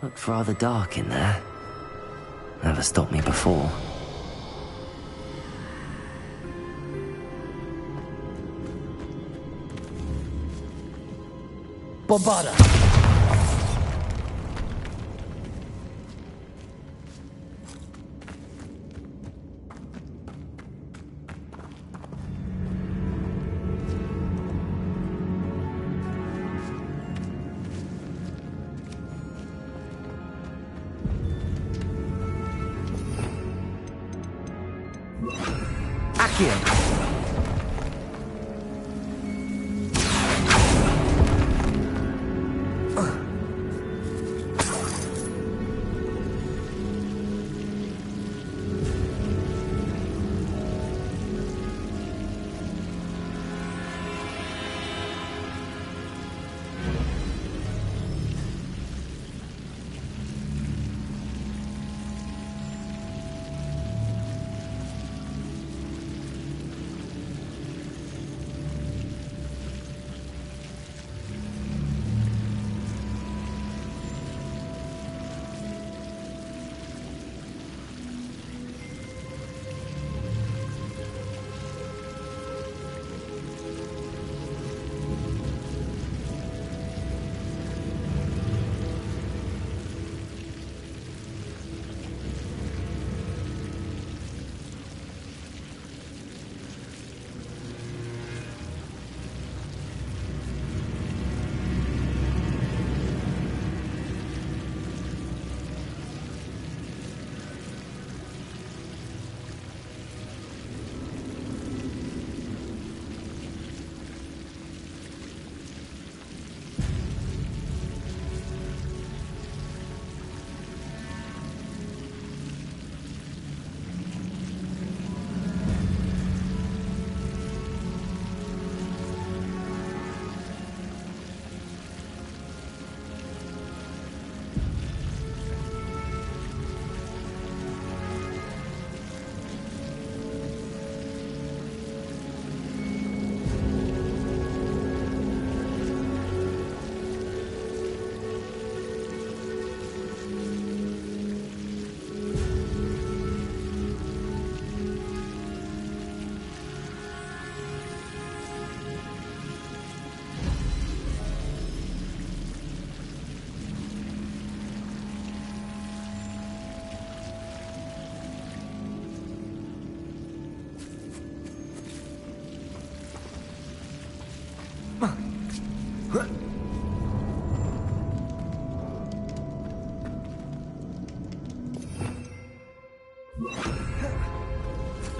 Looked rather dark in there. Never stopped me before. Bombarda! Accio!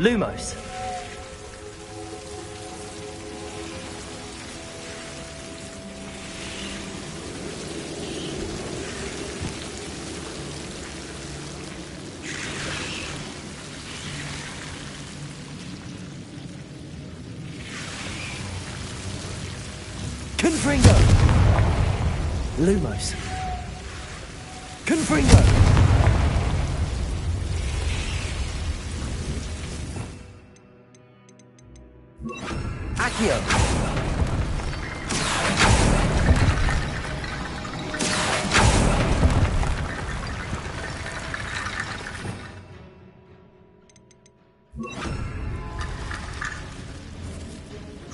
Lumos. Confringo! Lumos. Confringo! Accio!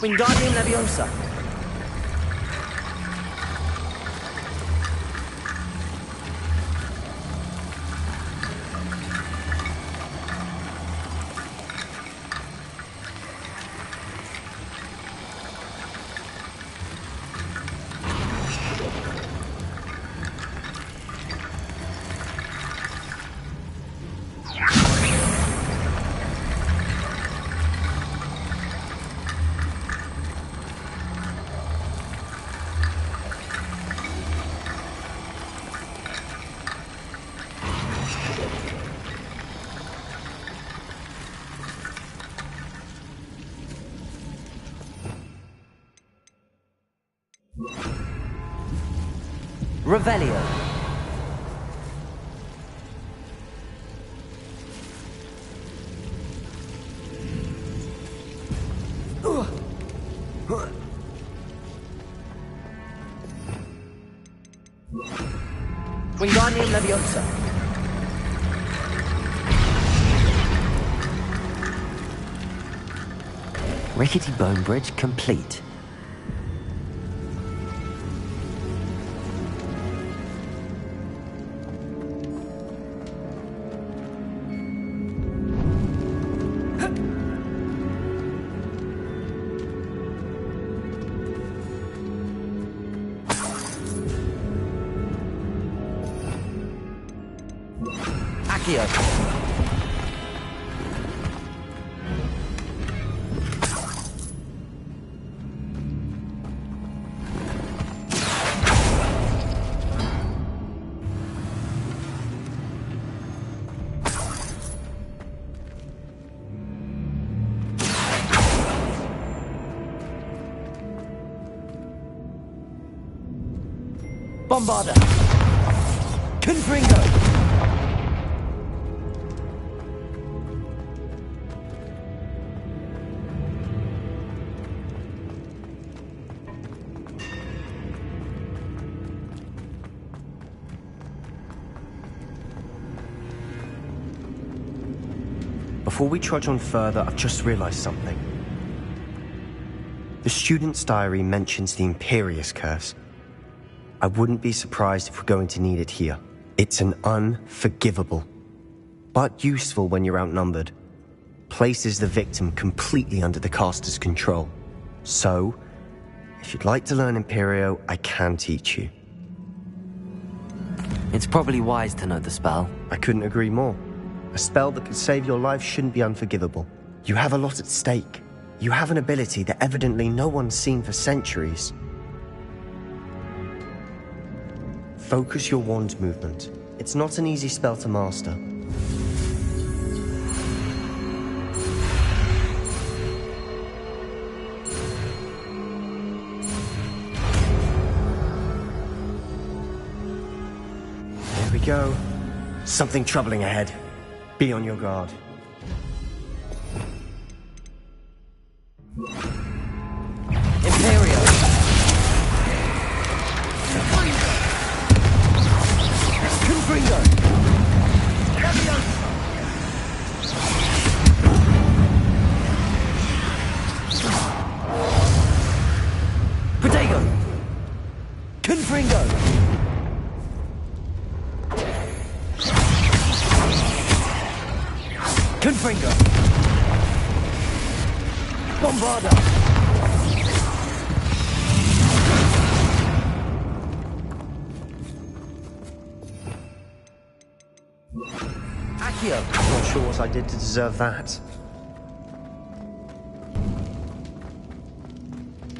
Wingardium Leviosa! Revelio. Wingardium Leviosa. Rickety bone bridge complete. Accio. Bombarda. Confringo. Before we trudge on further, I've just realized something. The student's diary mentions the Imperius Curse. I wouldn't be surprised if we're going to need it here. It's an unforgivable, but useful when you're outnumbered. Places the victim completely under the caster's control. So, if you'd like to learn Imperio, I can teach you. It's probably wise to know the spell. I couldn't agree more. A spell that could save your life shouldn't be unforgivable. You have a lot at stake. You have an ability that evidently no one's seen for centuries. Focus your wand movement. It's not an easy spell to master. There we go. Something troubling ahead. Be on your guard. Imperio. Confringo. Protego. Confringo. Confringo. Bombarda. Accio. Not sure what I did to deserve that.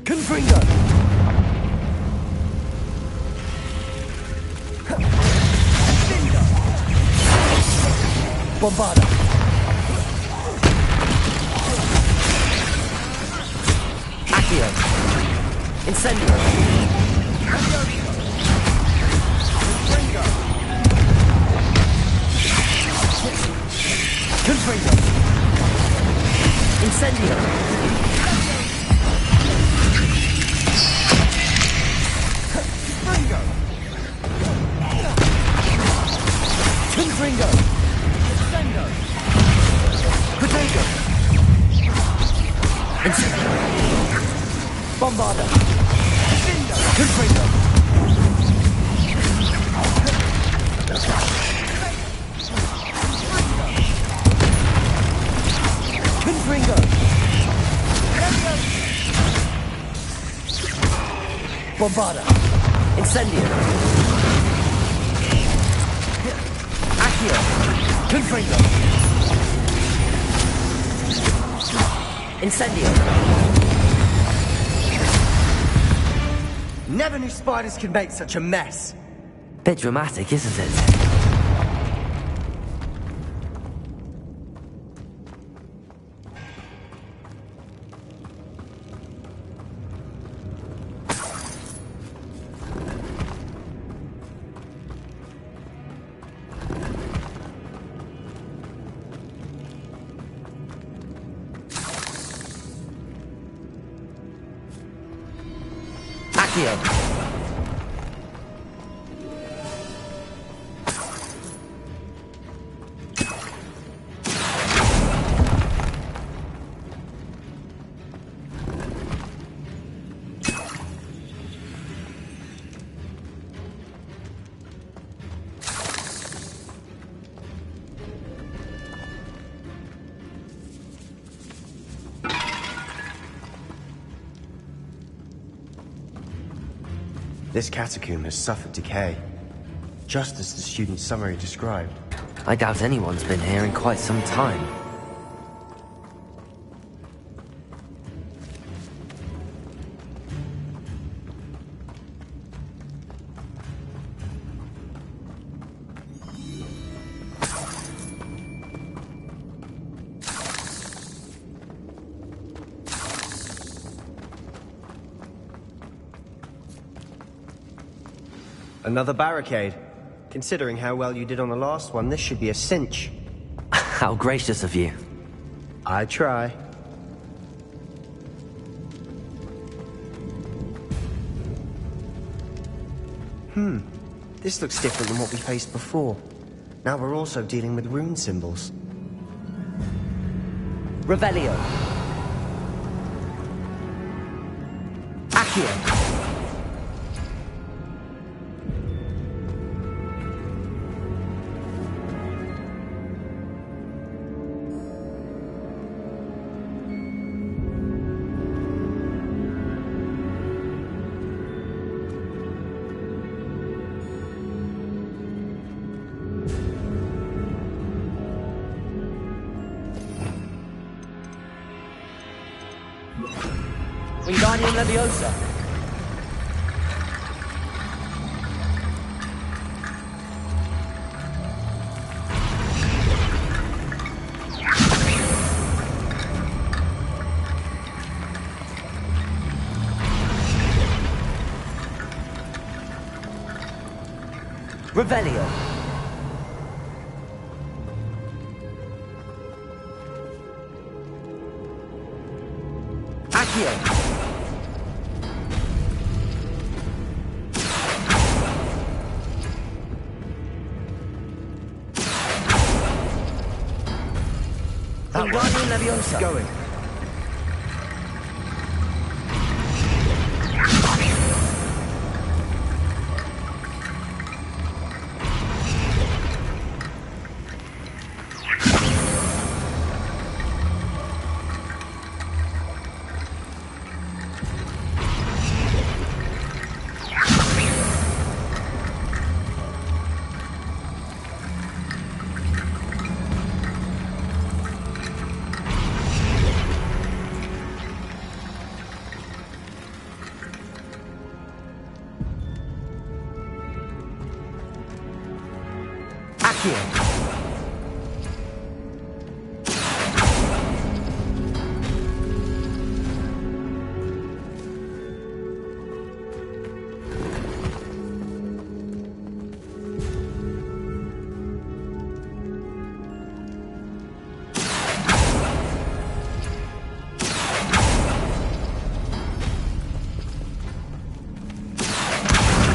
Confringo. Bombarda. Accio. Incendio. Confringo. Incendio. Confringo. Protego. Incendio. Bombarda. Confringo. Confringo. Bombarda. Incendio. Accio. Confringo. Incendio. Never knew spiders could make such a mess. Bit dramatic, isn't it? This catacomb has suffered decay, just as the student's summary described. I doubt anyone's been here in quite some time. Another barricade. Considering how well you did on the last one, this should be a cinch. How gracious of you. I try. This looks different than what we faced before. Now we're also dealing with rune symbols. Revelio. Accio. Wingardium Leviosa. Revelio. Accio. Wingardium Leviosa. Going. Accio.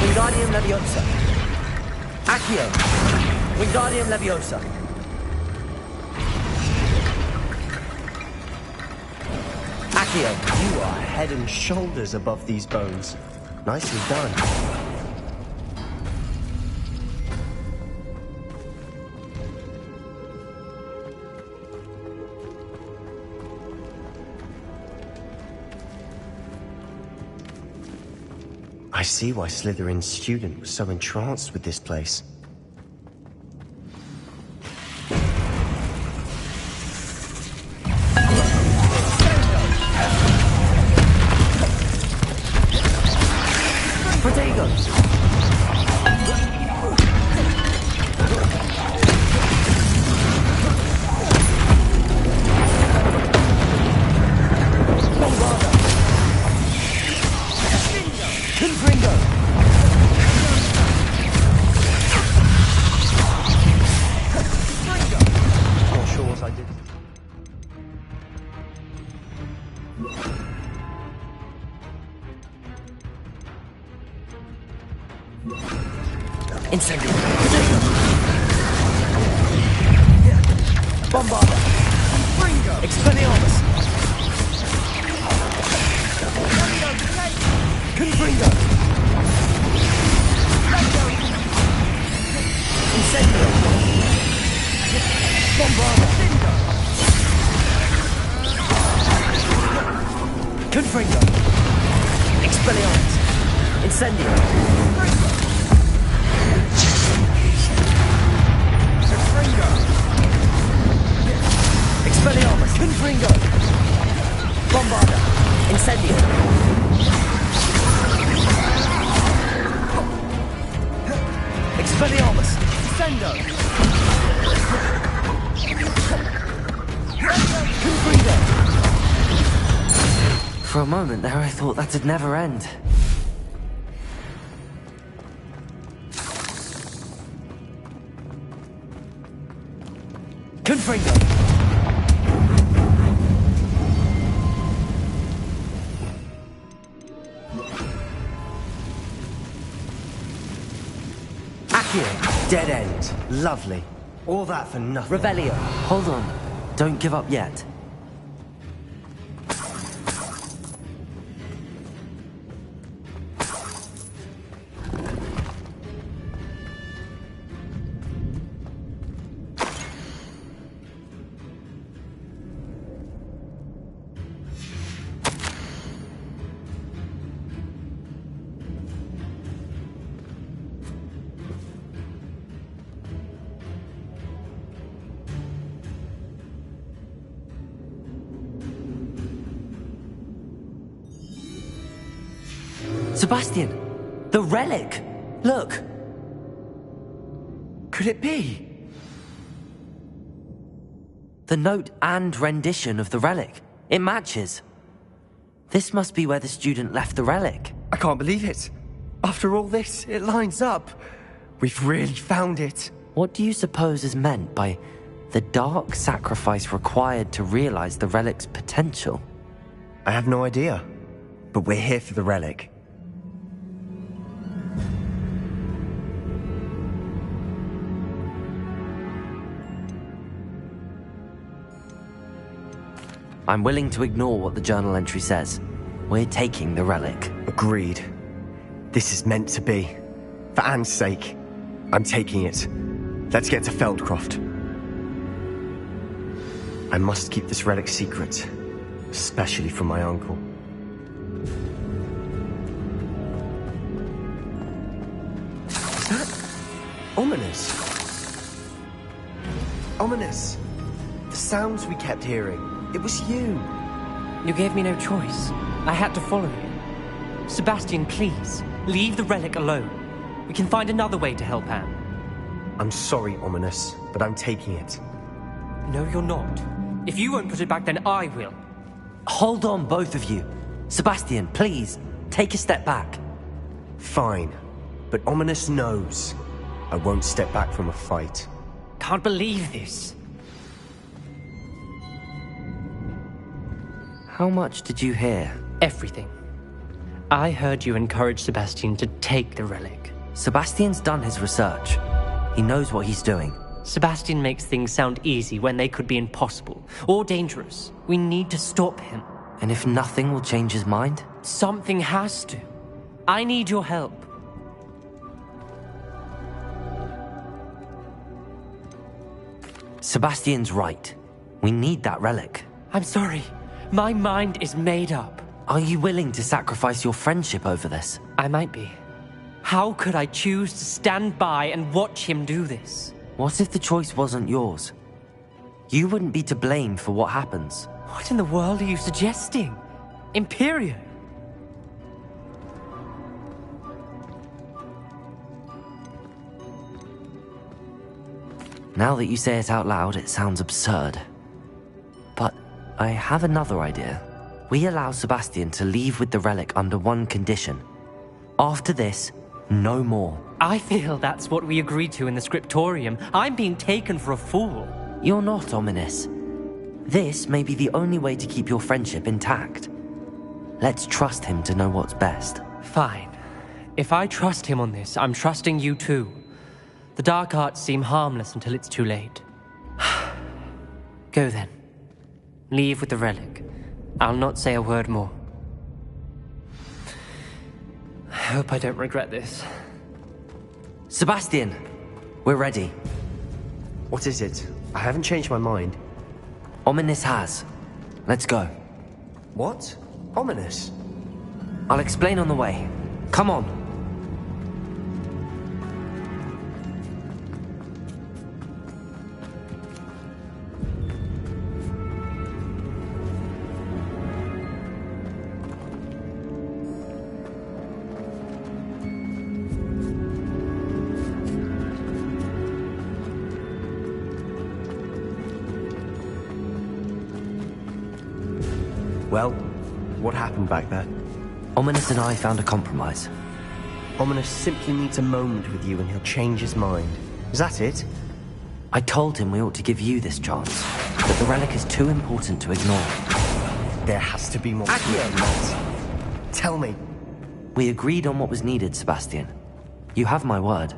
Wingardium Leviosa. Accio. Wingardium Leviosa. Accio. You are head and shoulders above these bones. Nicely done. I see why Slytherin's student was so entranced with this place. Incendio. Bombarda. Expelliarmus. Confringo. Incendio. Bombarda. Confringo. Expelliarmus. Incendio. Confringo. Expelliarmus. Confringo. Bombarda. Incendio. Expelliarmus. Sendo. Confringo. For a moment there, I thought that'd never end. Confringo. Accio. Dead end. Lovely. All that for nothing. Revelio. Hold on. Don't give up yet. Sebastian! The relic! Look! Could it be? The note and rendition of the relic. It matches. This must be where the student left the relic. I can't believe it. After all this, it lines up. We've really found it. What do you suppose is meant by the dark sacrifice required to realize the relic's potential? I have no idea. But we're here for the relic. I'm willing to ignore what the journal entry says. We're taking the relic. Agreed. This is meant to be. For Anne's sake, I'm taking it. Let's get to Feldcroft. I must keep this relic secret, especially from my uncle. Is that ominous? Ominous. The sounds we kept hearing. It was you. You gave me no choice. I had to follow you. Sebastian, please, leave the relic alone. We can find another way to help Anne. I'm sorry, Ominous, but I'm taking it. No, you're not. If you won't put it back, then I will. Hold on, both of you. Sebastian, please, take a step back. Fine, but Ominous knows I won't step back from a fight. Can't believe this. How much did you hear? Everything. I heard you encourage Sebastian to take the relic. Sebastian's done his research. He knows what he's doing. Sebastian makes things sound easy when they could be impossible or dangerous. We need to stop him. And if nothing will change his mind? Something has to. I need your help. Sebastian's right. We need that relic. I'm sorry. My mind is made up. Are you willing to sacrifice your friendship over this? I might be. How could I choose to stand by and watch him do this? What if the choice wasn't yours? You wouldn't be to blame for what happens. What in the world are you suggesting? Imperio? Now that you say it out loud, it sounds absurd. But I have another idea. We allow Sebastian to leave with the relic under one condition. After this, no more. I feel that's what we agreed to in the scriptorium. I'm being taken for a fool. You're not, Ominous. This may be the only way to keep your friendship intact. Let's trust him to know what's best. Fine. If I trust him on this, I'm trusting you too. The dark arts seem harmless until it's too late. Go then. Leave with the relic. I'll not say a word more. I hope I don't regret this. Sebastian, we're ready. What is it? I haven't changed my mind. Ominous has. Let's go. What? Ominous. I'll explain on the way. Come on. Well, what happened back there? Ominous and I found a compromise. Ominous simply needs a moment with you and he'll change his mind. Is that it? I told him we ought to give you this chance, that the relic is too important to ignore. There has to be more to it than that. Tell me. We agreed on what was needed, Sebastian. You have my word.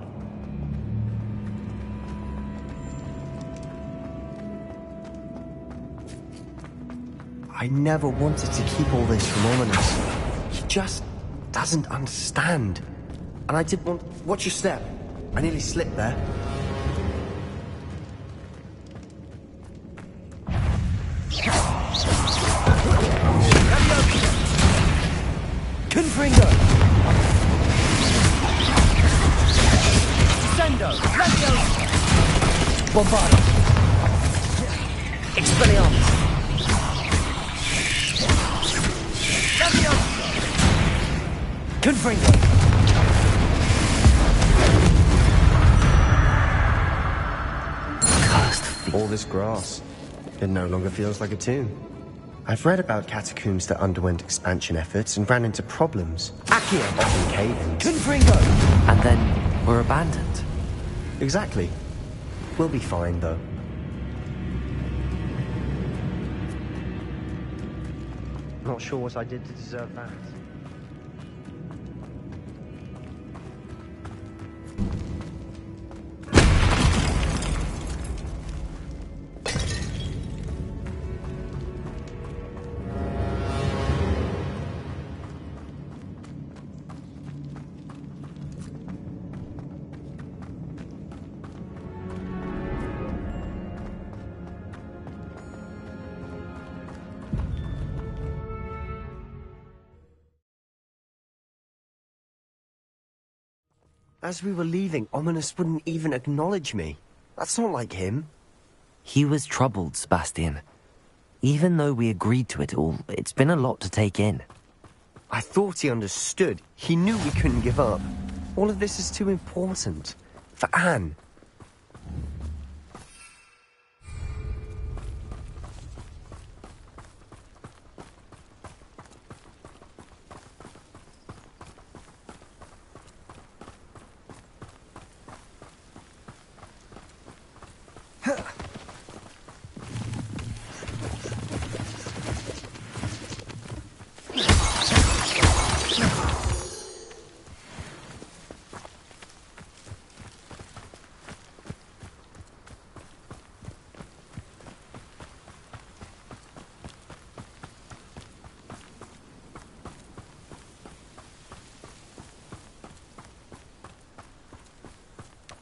I never wanted to keep all this from Ominous. He just doesn't understand. And I didn't want... Watch your step. I nearly slipped there. Confringo! Sendo! Leviosa! Bombarda! Expelliarmus! Confringo! Cursed feet. All this grass. It no longer feels like a tomb. I've read about catacombs that underwent expansion efforts and ran into problems. Accio! Often cave-ins. Confringo! And then were abandoned. Exactly. We'll be fine, though. Not sure what I did to deserve that. As we were leaving, Ominous wouldn't even acknowledge me. That's not like him. He was troubled, Sebastian. Even though we agreed to it all, it's been a lot to take in. I thought he understood. He knew we couldn't give up. All of this is too important. For Anne.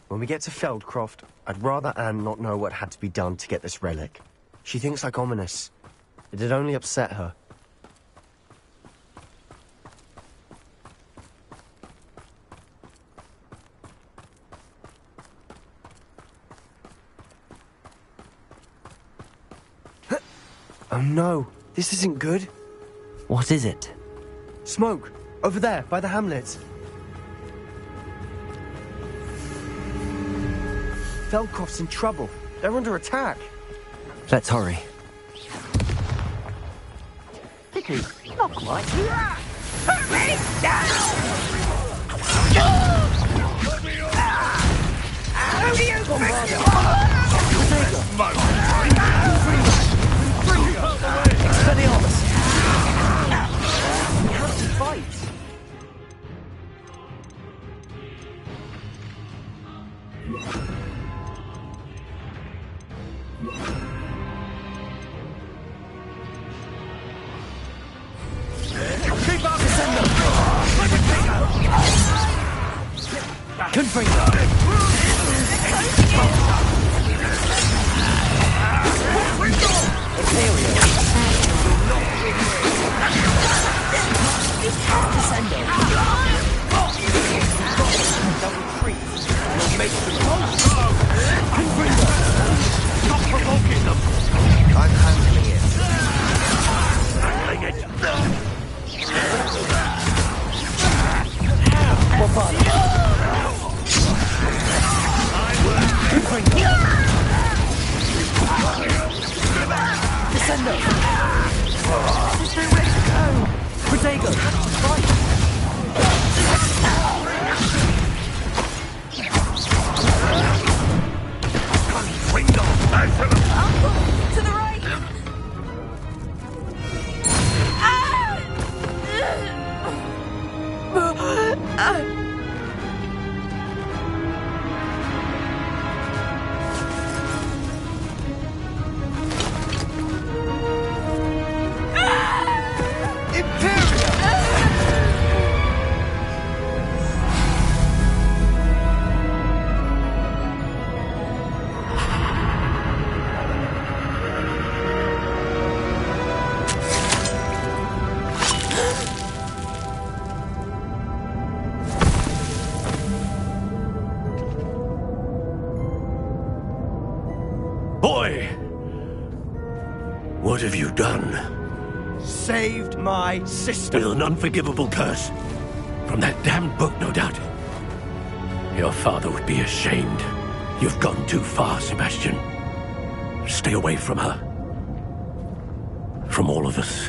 When we get to Feldcroft, I'd rather Anne not know what had to be done to get this relic. She thinks like Ominous. It'd only upset her. Oh no, this isn't good. What is it? Smoke! Over there, by the hamlet. Feldcroft's in trouble. They're under attack. Let's hurry. Picky, not quite. Expelliarmus! We have to fight! Keep up! Confringo! Descendo. Don't retreat. You'll make them Confringo. Stop provoking them! I'm handling it. Handling it! Bombard. Confringo. Descendo. Stay ready to go. Protego. Fight. To the right! Boy! What have you done? Saved my sister. With an unforgivable curse. From that damned book, no doubt. Your father would be ashamed. You've gone too far, Sebastian. Stay away from her. From all of us.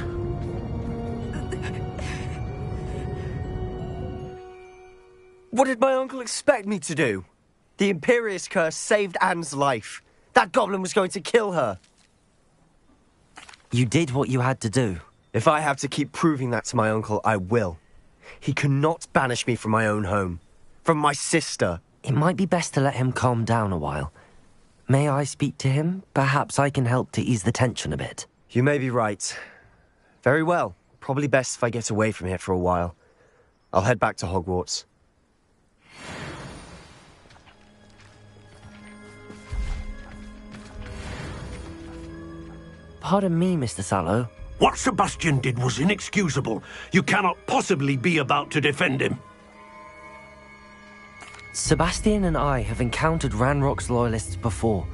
What did my uncle expect me to do? The Imperious Curse saved Anne's life. That goblin was going to kill her. You did what you had to do. If I have to keep proving that to my uncle, I will. He cannot banish me from my own home. From my sister. It might be best to let him calm down a while. May I speak to him? Perhaps I can help to ease the tension a bit. You may be right. Very well. Probably best if I get away from here for a while. I'll head back to Hogwarts. Pardon me, Mr. Sallow. What Sebastian did was inexcusable. You cannot possibly be about to defend him. Sebastian and I have encountered Ranrock's loyalists before.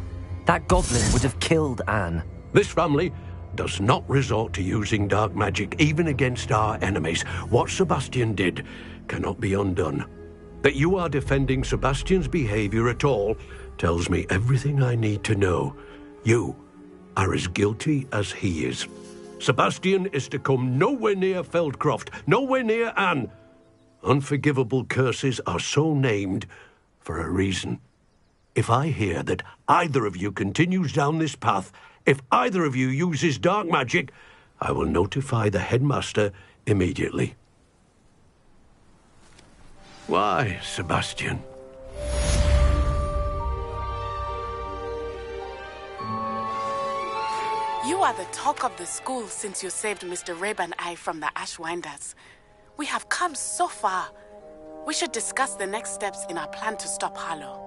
That goblin would have killed Anne. This family does not resort to using dark magic even against our enemies. What Sebastian did cannot be undone. That you are defending Sebastian's behavior at all tells me everything I need to know. You are as guilty as he is. Sebastian is to come nowhere near Feldcroft, nowhere near Anne. Unforgivable curses are so named for a reason. If I hear that either of you continues down this path, if either of you uses dark magic, I will notify the headmaster immediately. Why, Sebastian? You are the talk of the school since you saved Mr. Rabe and I from the Ashwinders. We have come so far. We should discuss the next steps in our plan to stop Harlow.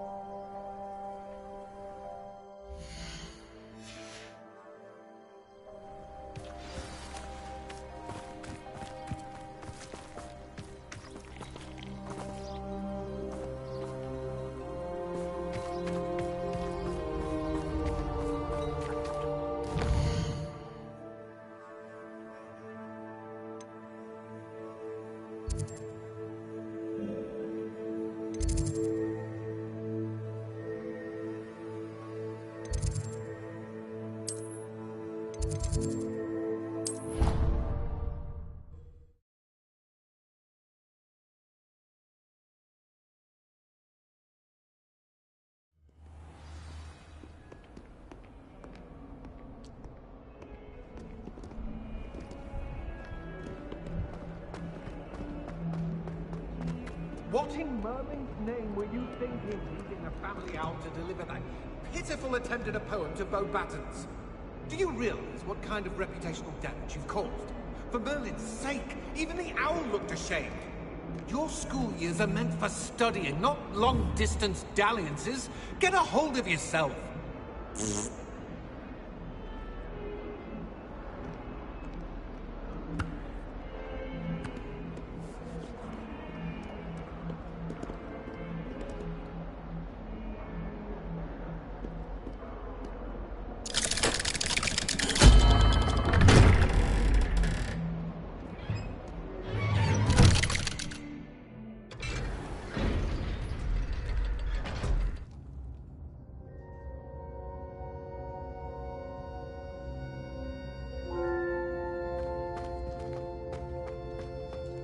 What in Merlin's name were you thinking, leaving the family out to deliver that pitiful attempt at a poem to Beauxbatons? Do you realize what kind of reputational damage you've caused? For Merlin's sake, even the owl looked ashamed. Your school years are meant for studying, not long-distance dalliances. Get a hold of yourself.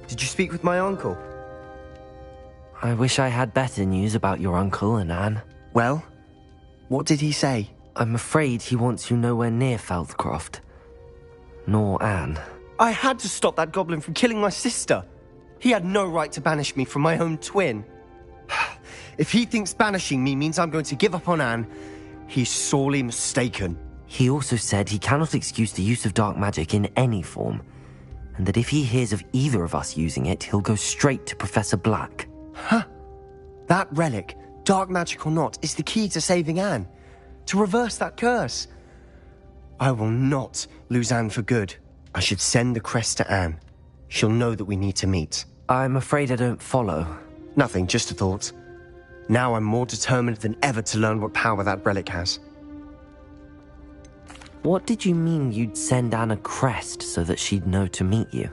Did you speak with my uncle? I wish I had better news about your uncle and Anne. Well, what did he say? I'm afraid he wants you nowhere near Feldcroft. Nor Anne. I had to stop that goblin from killing my sister. He had no right to banish me from my own twin. If he thinks banishing me means I'm going to give up on Anne, he's sorely mistaken. He also said he cannot excuse the use of dark magic in any form, and that if he hears of either of us using it, he'll go straight to Professor Black. Huh. That relic, dark magic or not, is the key to saving Anne. To reverse that curse. I will not lose Anne for good. I should send the crest to Anne. She'll know that we need to meet. I'm afraid I don't follow. Nothing, just a thought. Now I'm more determined than ever to learn what power that relic has. What did you mean you'd send Anne a crest so that she'd know to meet you?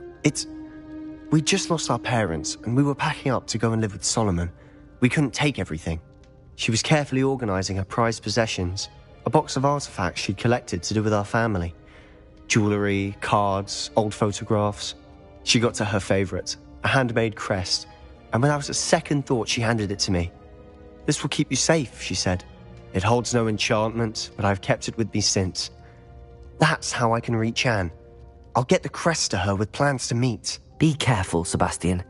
We'd just lost our parents, and we were packing up to go and live with Solomon. We couldn't take everything. She was carefully organizing her prized possessions, a box of artifacts she'd collected to do with our family. Jewelry, cards, old photographs. She got to her favorite, a handmade crest, and without a second thought she handed it to me. "This will keep you safe," she said. "It holds no enchantment, but I've kept it with me since. That's how I can reach Anne. I'll get the crest to her with plans to meet." Be careful, Sebastian.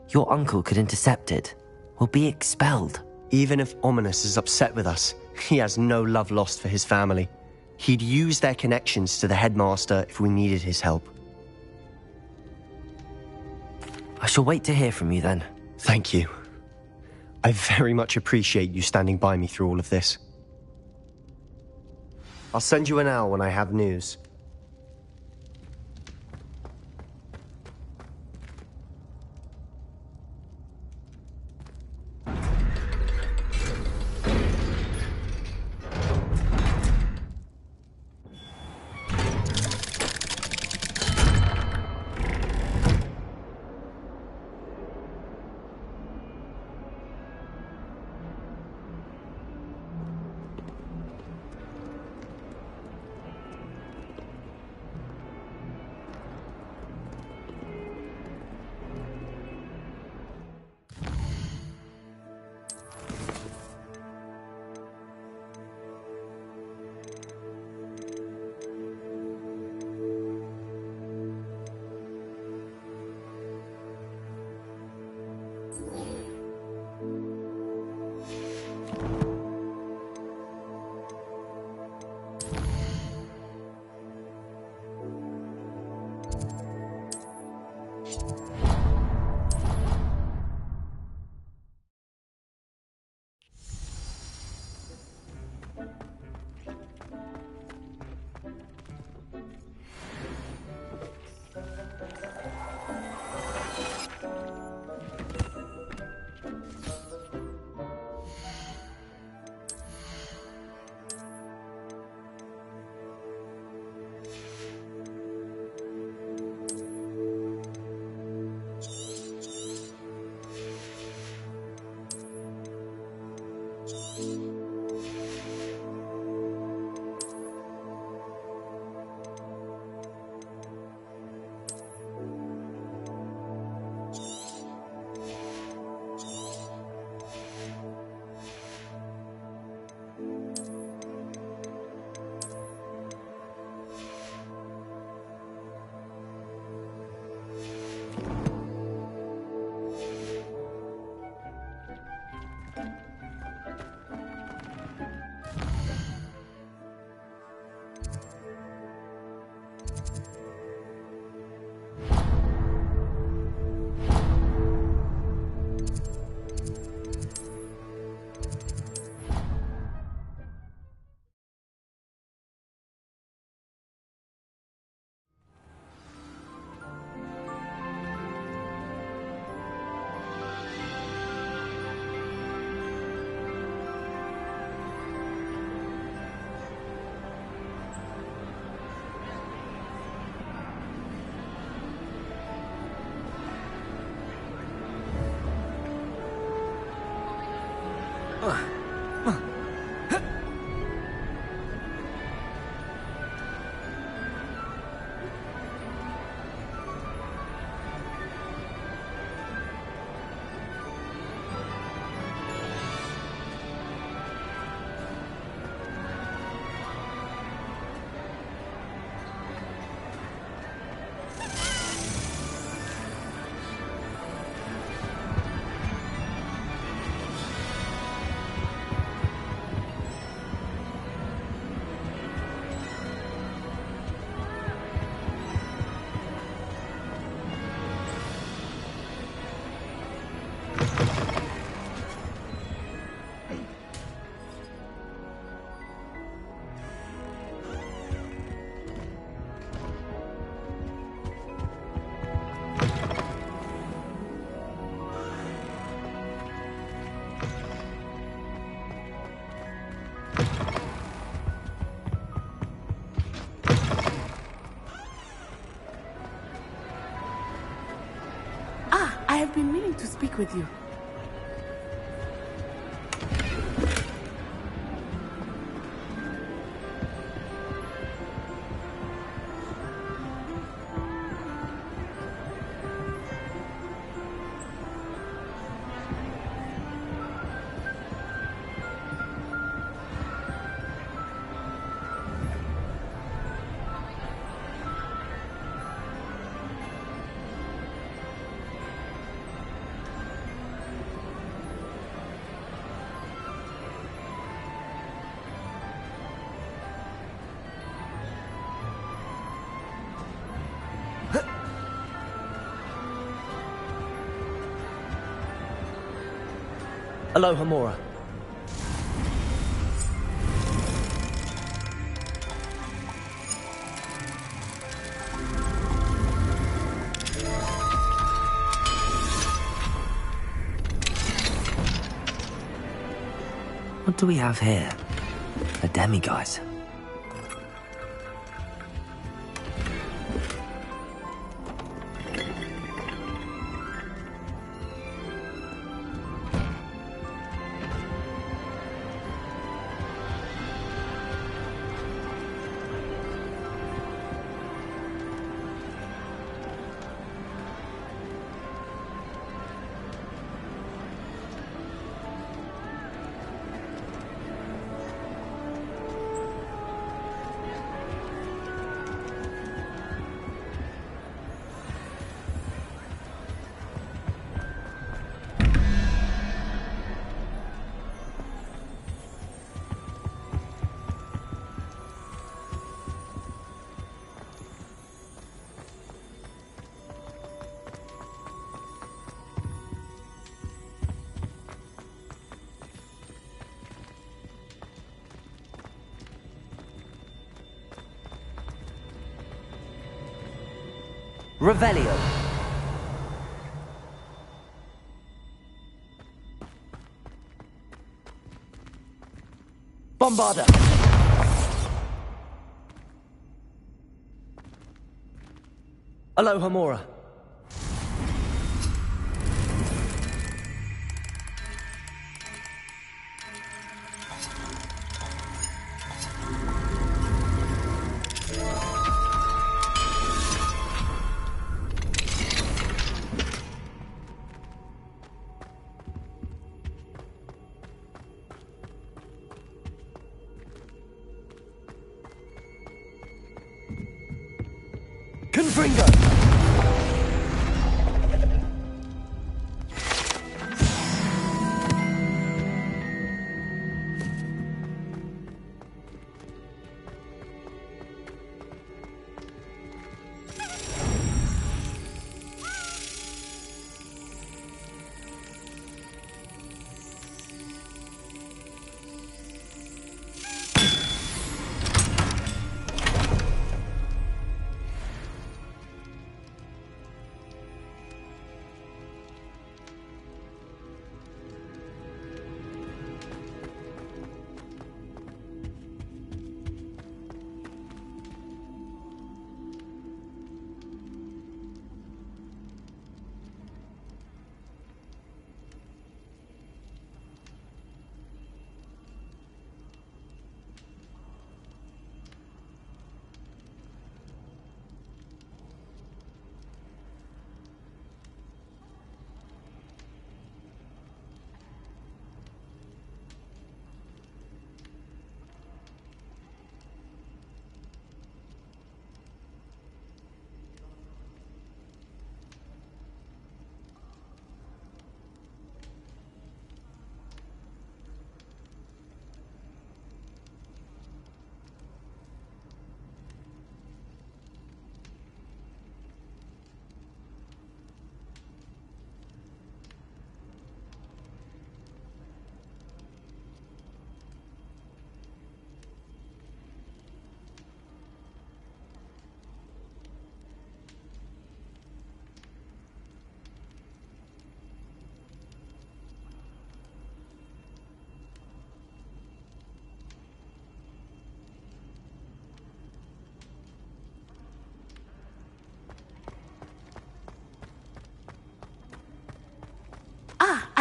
Your uncle could intercept it. We'll be expelled. Even if Ominous is upset with us, he has no love lost for his family. He'd use their connections to the headmaster if we needed his help. I shall wait to hear from you then. Thank you. I very much appreciate you standing by me through all of this. I'll send you an owl when I have news. I have been meaning to speak with you. Aloha, Mora. What do we have here? A demiguise. Revelio. Bombarda. Aloha, Mora. Confringo!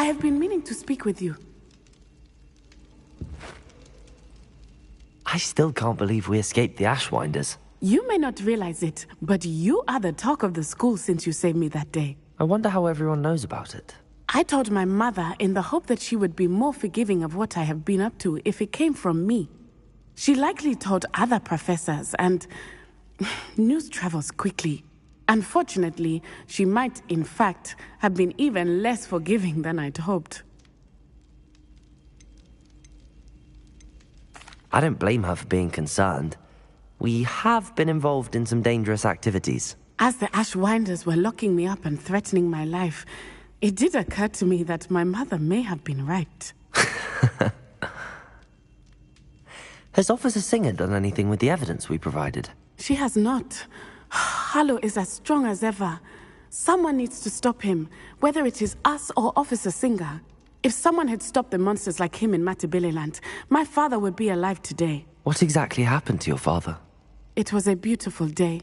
I have been meaning to speak with you. I still can't believe we escaped the Ashwinders. You may not realize it, but you are the talk of the school since you saved me that day. I wonder how everyone knows about it. I told my mother in the hope that she would be more forgiving of what I have been up to if it came from me. She likely told other professors, and news travels quickly. Unfortunately, she might, in fact, have been even less forgiving than I'd hoped. I don't blame her for being concerned. We have been involved in some dangerous activities. As the Ashwinders were locking me up and threatening my life, it did occur to me that my mother may have been right. Has Officer Singer done anything with the evidence we provided? She has not. Harlow is as strong as ever. Someone needs to stop him, whether it is us or Officer Singer. If someone had stopped the monsters like him in Matabeleland, my father would be alive today. What exactly happened to your father? It was a beautiful day.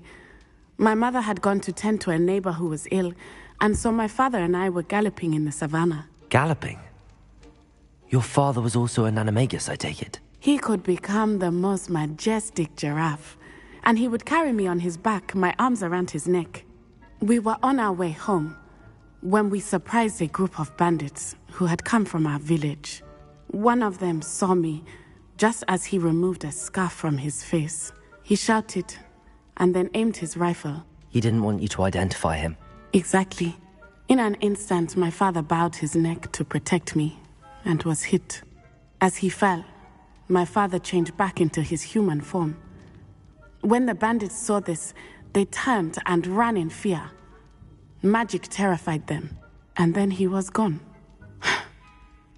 My mother had gone to tend to a neighbor who was ill, and so my father and I were galloping in the savannah. Galloping? Your father was also an animagus, I take it? He could become the most majestic giraffe, and he would carry me on his back, my arms around his neck. We were on our way home when we surprised a group of bandits who had come from our village. One of them saw me just as he removed a scarf from his face. He shouted and then aimed his rifle. He didn't want you to identify him. Exactly. In an instant, my father bowed his neck to protect me and was hit. As he fell, my father changed back into his human form. When the bandits saw this, they turned and ran in fear. Magic terrified them, and then he was gone.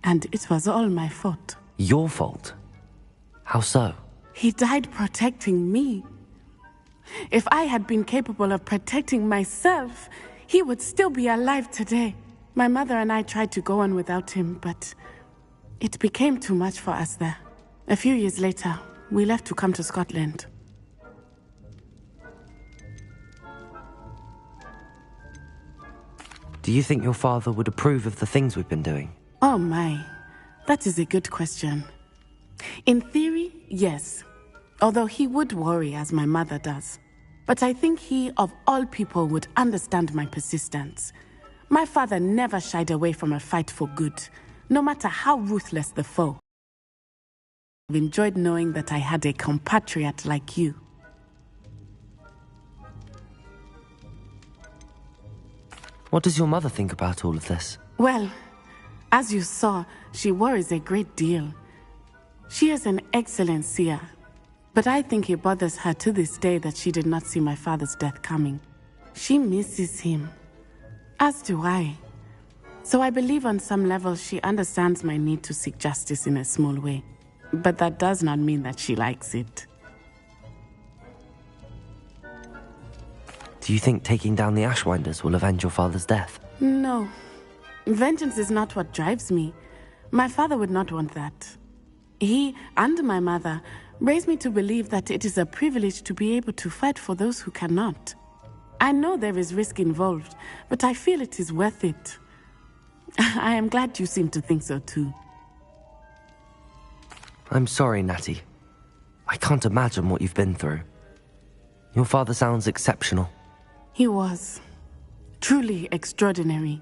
And it was all my fault. Your fault? How so? He died protecting me. If I had been capable of protecting myself, he would still be alive today. My mother and I tried to go on without him, but it became too much for us there. A few years later, we left to come to Scotland. Do you think your father would approve of the things we've been doing? Oh my, that is a good question. In theory, yes. Although he would worry as my mother does. But I think he, of all people, would understand my persistence. My father never shied away from a fight for good, no matter how ruthless the foe. I've enjoyed knowing that I had a compatriot like you. What does your mother think about all of this? Well, as you saw, she worries a great deal. She is an excellent seer, but I think it bothers her to this day that she did not see my father's death coming. She misses him, as do I. So I believe on some level she understands my need to seek justice in a small way. But that does not mean that she likes it. Do you think taking down the Ashwinders will avenge your father's death? No. Vengeance is not what drives me. My father would not want that. He and my mother raised me to believe that it is a privilege to be able to fight for those who cannot. I know there is risk involved, but I feel it is worth it. I am glad you seem to think so too. I'm sorry, Natty. I can't imagine what you've been through. Your father sounds exceptional. He was. Truly extraordinary.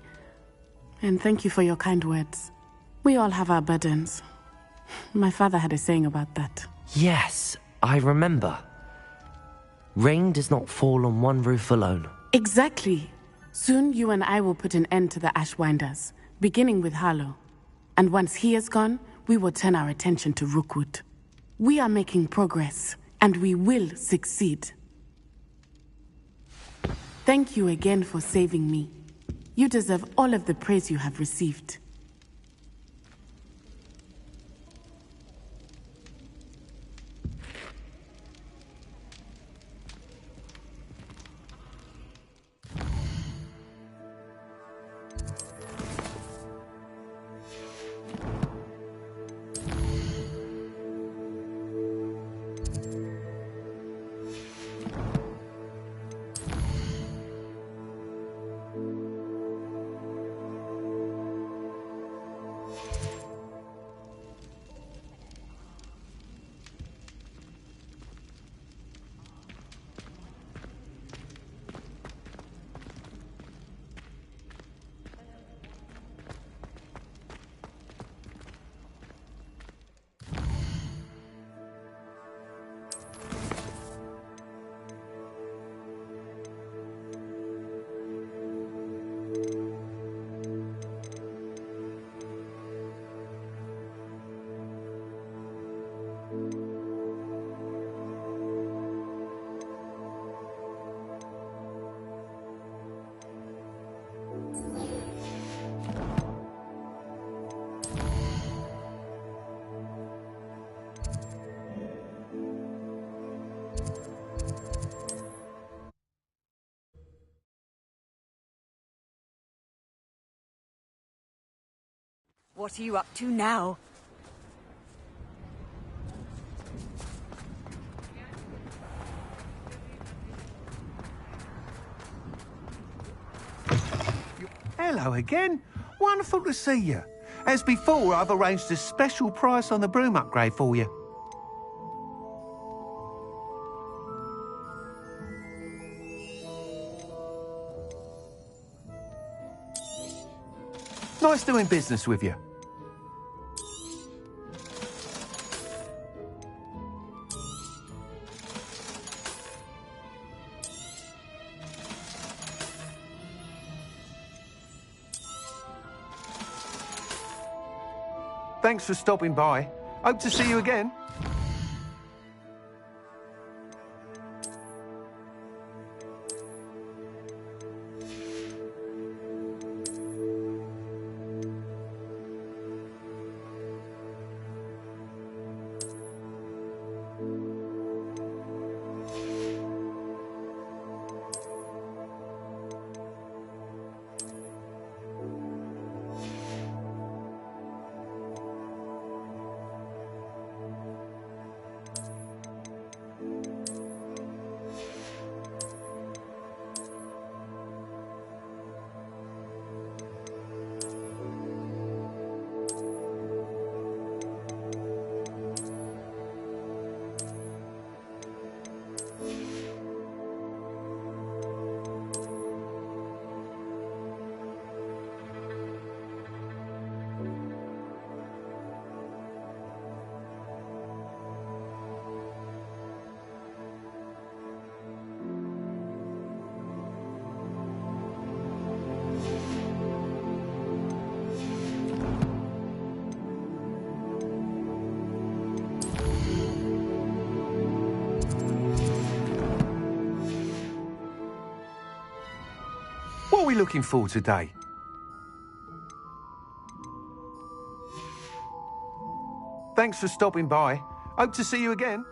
And thank you for your kind words. We all have our burdens. My father had a saying about that. Yes, I remember. Rain does not fall on one roof alone. Exactly. Soon you and I will put an end to the Ashwinders, beginning with Harlow. And once he is gone, we will turn our attention to Rookwood. We are making progress, and we will succeed. Thank you again for saving me. You deserve all of the praise you have received. What are you up to now? Hello again. Wonderful to see you. As before, I've arranged a special price on the broom upgrade for you. Nice doing business with you. Thanks for stopping by. Hope to see you again. What are we looking for today? Thanks for stopping by. Hope to see you again.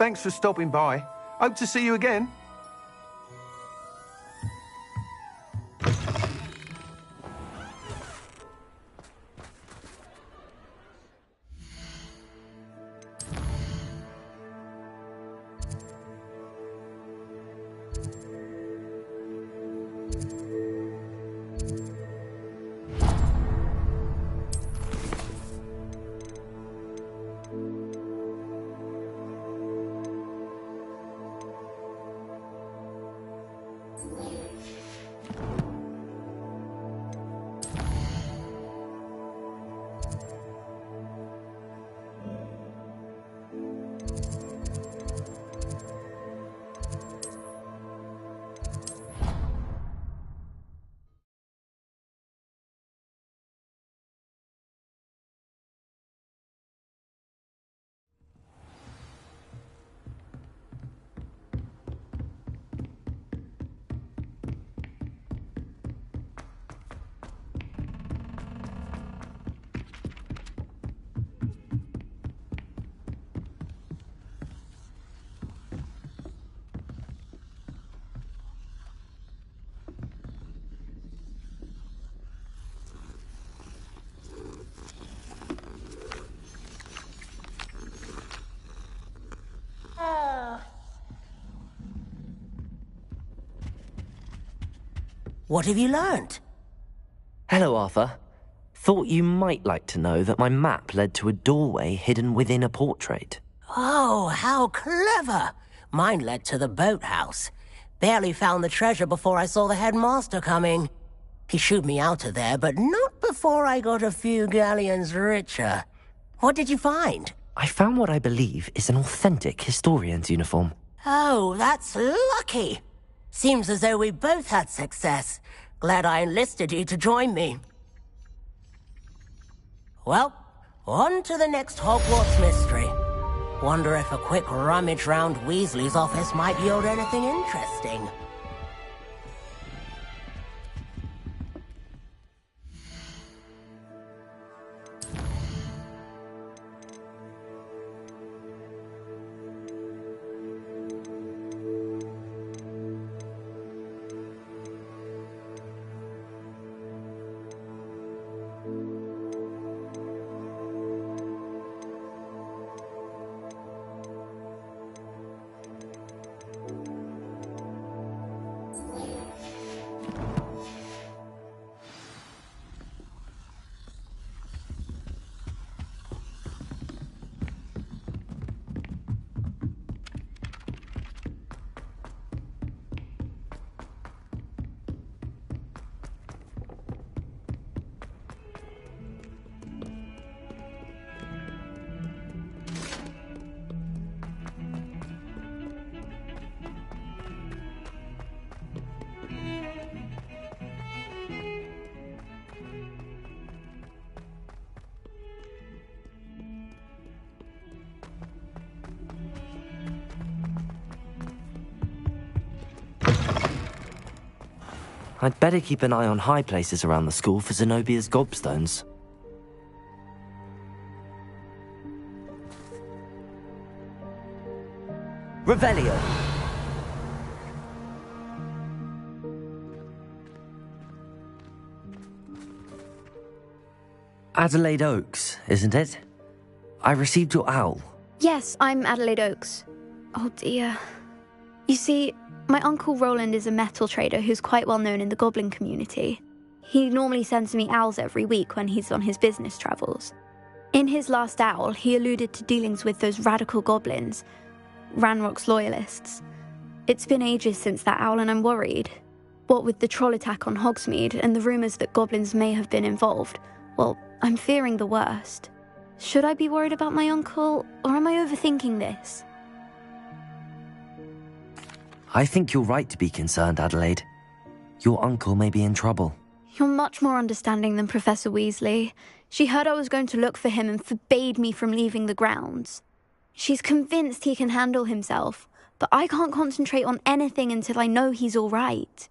Thanks for stopping by. Hope to see you again. What have you learnt? Hello, Arthur. Thought you might like to know that my map led to a doorway hidden within a portrait. Oh, how clever! Mine led to the boathouse. Barely found the treasure before I saw the headmaster coming. He shooed me out of there, but not before I got a few galleons richer. What did you find? I found what I believe is an authentic historian's uniform. Oh, that's lucky. Seems as though we both had success. Glad I enlisted you to join me. Well, on to the next Hogwarts mystery. Wonder if a quick rummage round Weasley's office might yield anything interesting. I'd better keep an eye on high places around the school for Zenobia's gobstones. Revelio! Adelaide Oaks, isn't it? I received your owl. Yes, I'm Adelaide Oaks. Oh dear. You see, my Uncle Roland is a metal trader who's quite well known in the goblin community. He normally sends me owls every week when he's on his business travels. In his last owl, he alluded to dealings with those radical goblins, Ranrock's loyalists. It's been ages since that owl and I'm worried. What with the troll attack on Hogsmeade and the rumours that goblins may have been involved, well, I'm fearing the worst. Should I be worried about my uncle, or am I overthinking this? I think you're right to be concerned, Adelaide. Your uncle may be in trouble. You're much more understanding than Professor Weasley. She heard I was going to look for him and forbade me from leaving the grounds. She's convinced he can handle himself, but I can't concentrate on anything until I know he's all right.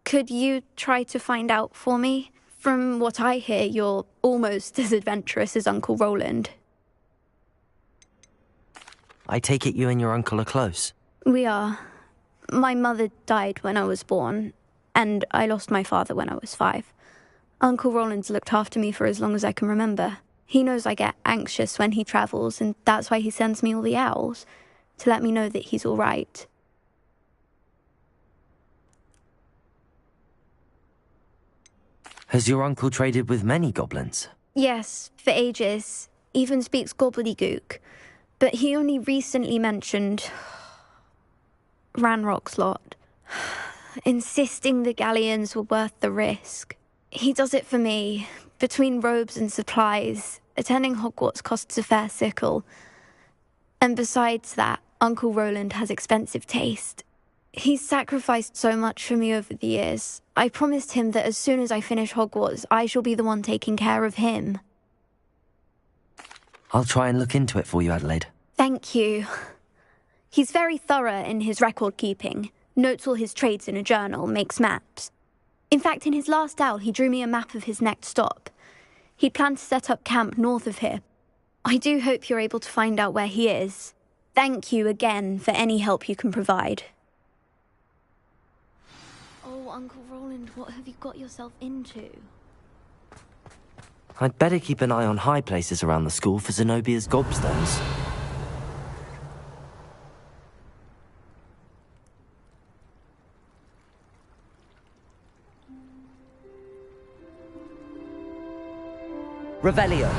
Could you try to find out for me? From what I hear, you're almost as adventurous as Uncle Roland. I take it you and your uncle are close. We are. My mother died when I was born, and I lost my father when I was 5. Uncle Roland's looked after me for as long as I can remember. He knows I get anxious when he travels, and that's why he sends me all the owls, to let me know that he's all right. Has your uncle traded with many goblins? Yes, for ages. Even speaks gobbledygook. But he only recently mentioned Ranrock's lot, insisting the galleons were worth the risk. He does it for me. Between robes and supplies, attending Hogwarts costs a fair sickle. And besides that, Uncle Roland has expensive taste. He's sacrificed so much for me over the years. I promised him that as soon as I finish Hogwarts, I shall be the one taking care of him. I'll try and look into it for you, Adelaide. Thank you. He's very thorough in his record-keeping, notes all his trades in a journal, makes maps. In fact, in his last owl, he drew me a map of his next stop. He'd planned to set up camp north of here. I do hope you're able to find out where he is. Thank you again for any help you can provide. Oh, Uncle Roland, what have you got yourself into? I'd better keep an eye on high places around the school for Zenobia's gobstones. Revelio.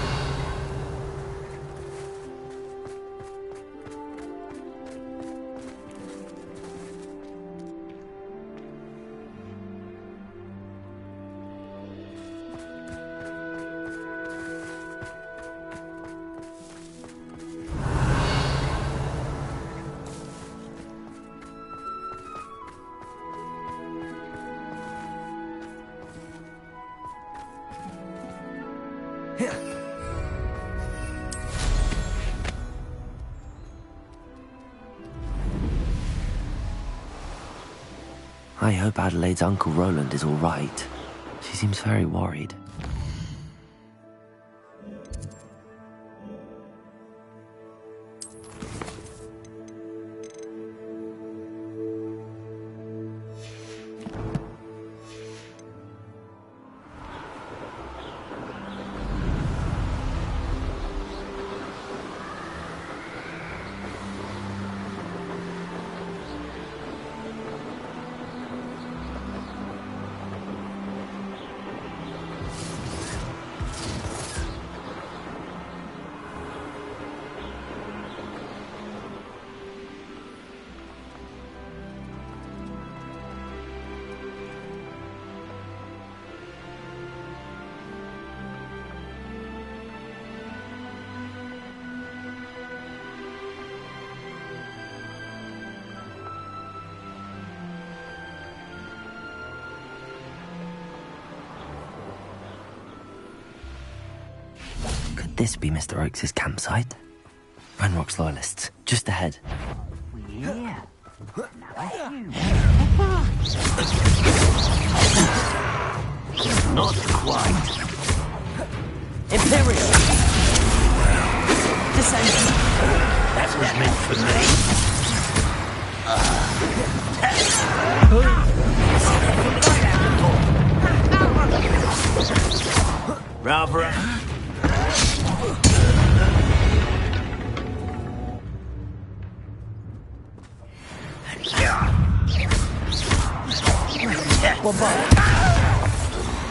I hope Adelaide's Uncle Roland is all right. She seems very worried. This be Mr. Oakes' campsite? Ranrock's loyalists, just ahead. Yeah. Not quite. Imperial! Descendant! That was meant for me. Bravo.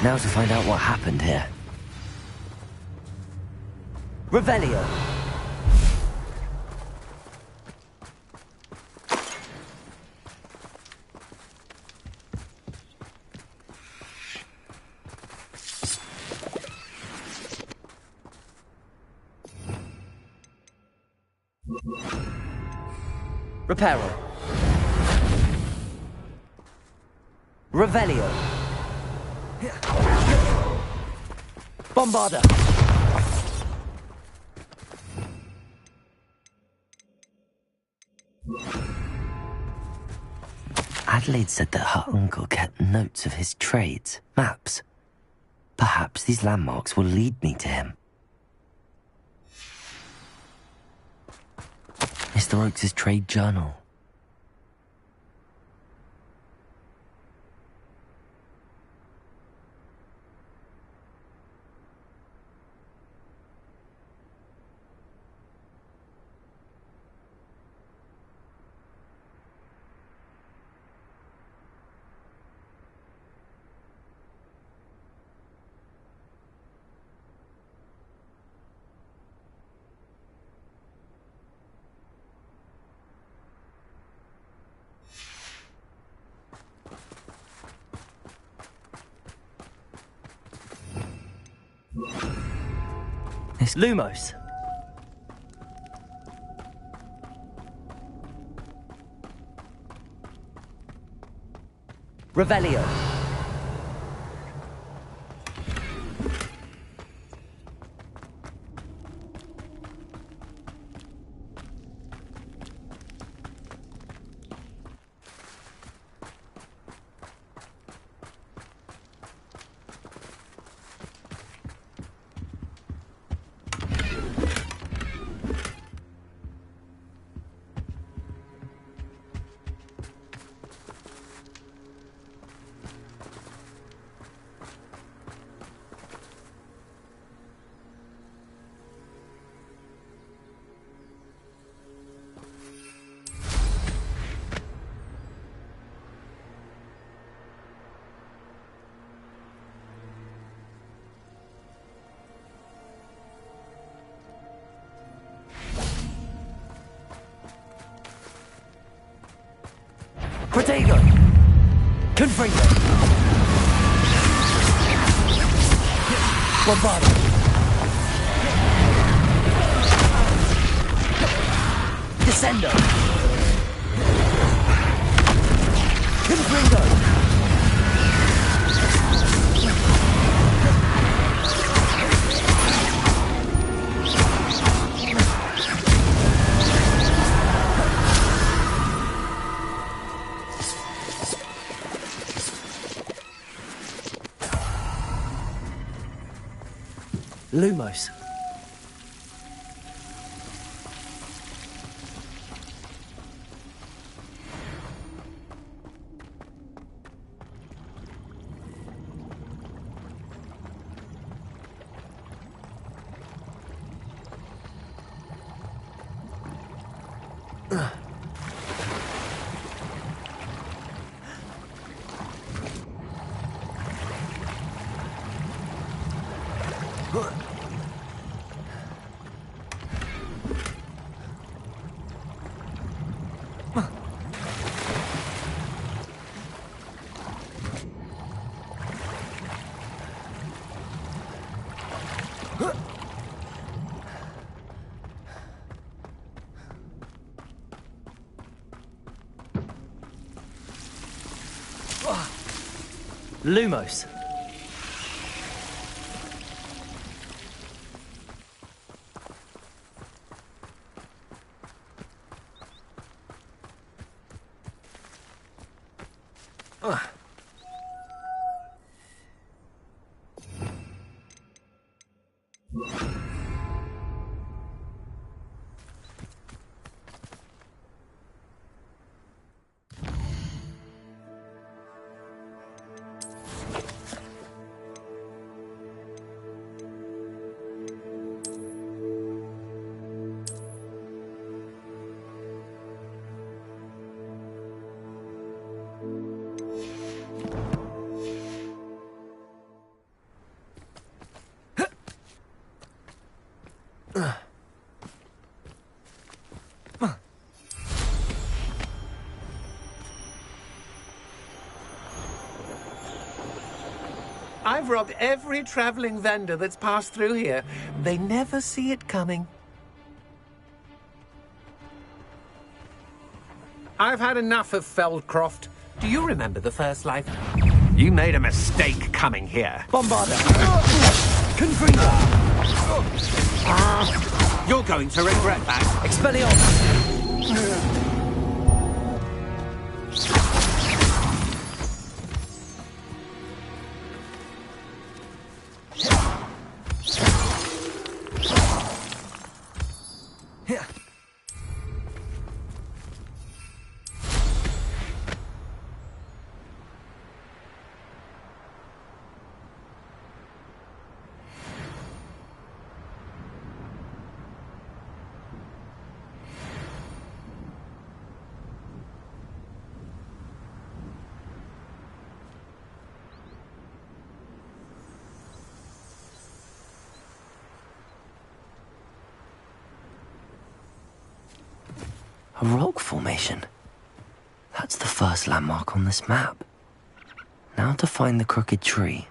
Now to find out what happened here. Revelio. Reparo. Revelio. Bombarda. Adelaide said that her uncle kept notes of his trades, maps. Perhaps these landmarks will lead me to him. Mr. Oakes' trade journal. Lumos. Revelio. Protego. Confringo. Bombarda. Descendo. Confringo. Lumos. Lumos. I've robbed every traveling vendor that's passed through here. They never see it coming. I've had enough of Feldcroft. Do you remember the first life? You made a mistake coming here. Bombarder. Confringo. You're going to regret that. Expelliarmus. A rock formation. That's the first landmark on this map. Now to find the crooked tree.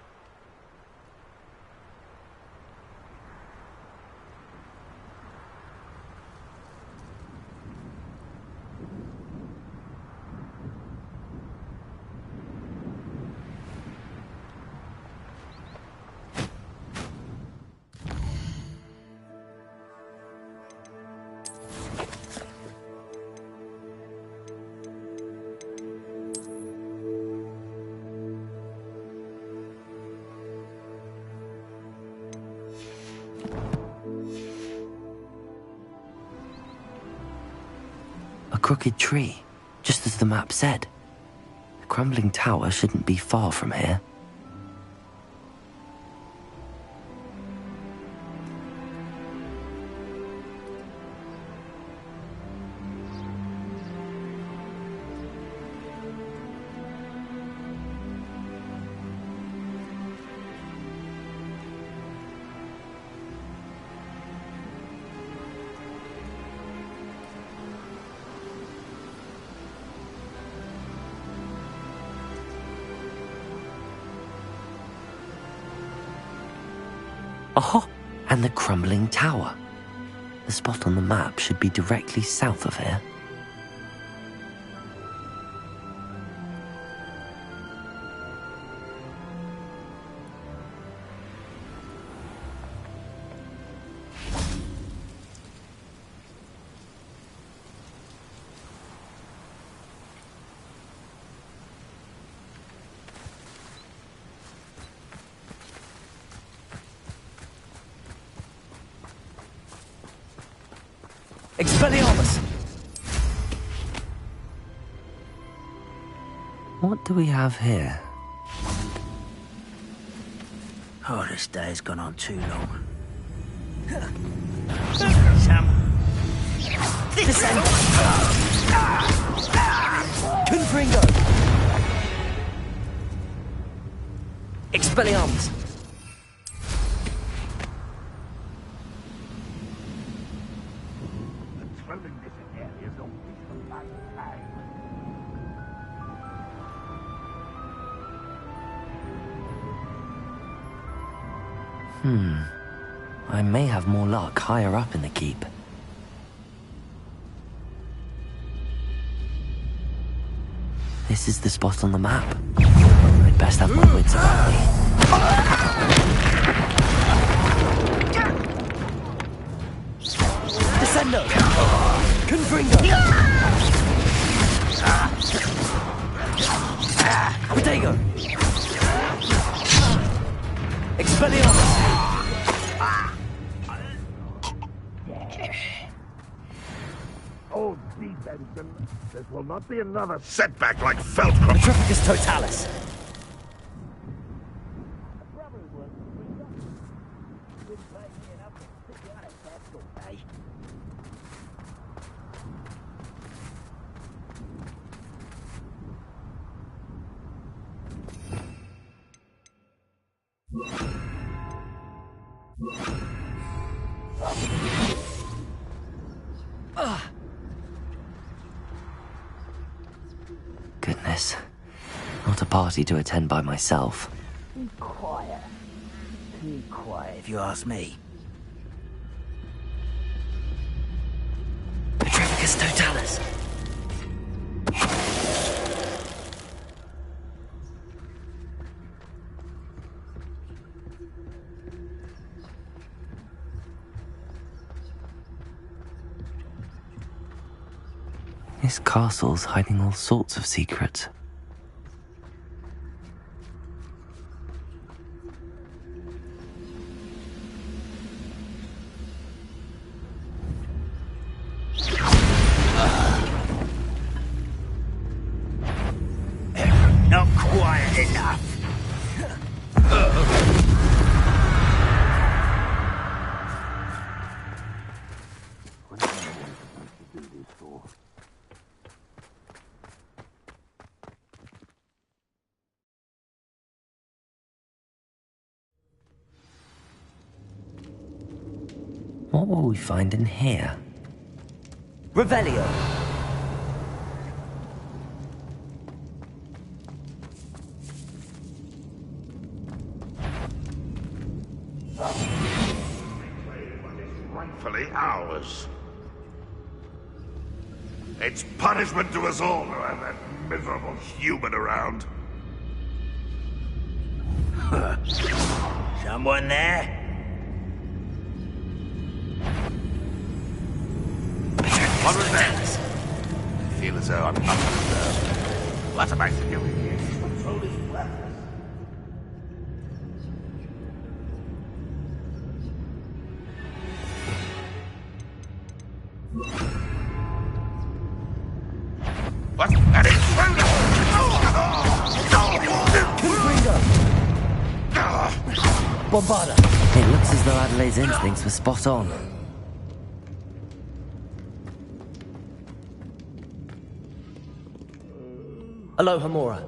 A crooked tree, just as the map said. The crumbling tower shouldn't be far from here. Oh, and the crumbling tower. The spot on the map should be directly south of here. Expelliarmus! What do we have here? Oh, this day's gone on too long. Sam. Descend! Confringo! Expelliarmus! I may have more luck higher up in the keep. This is the spot on the map. I'd best have my wits about me. Descendo! Confringo! Protego! Expelliarmus! Oh, Benson, this will not be another setback like Feldcroft. Petrificus totalis! Goodness. Not a party to attend by myself. Be quiet. Be quiet, if you ask me. Petrificus totalis! This castle's hiding all sorts of secrets. Not quiet enough. What will we find in here? Revelio! Rightfully ours. It's punishment to us all to have that miserable human around. Someone there? What was that? I feel as though I'm not disturbed. What am I doing here? Control is breathless. What? That is... Bombarda! It looks as though Adelaide's instincts were spot on. Alohomora.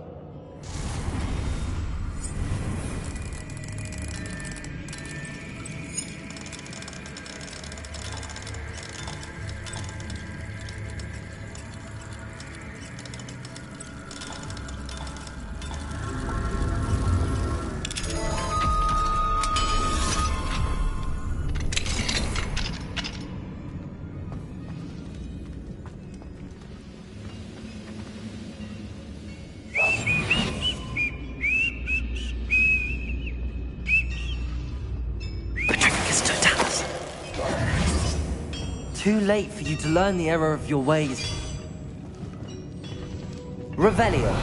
Too late for you to learn the error of your ways. Revelio.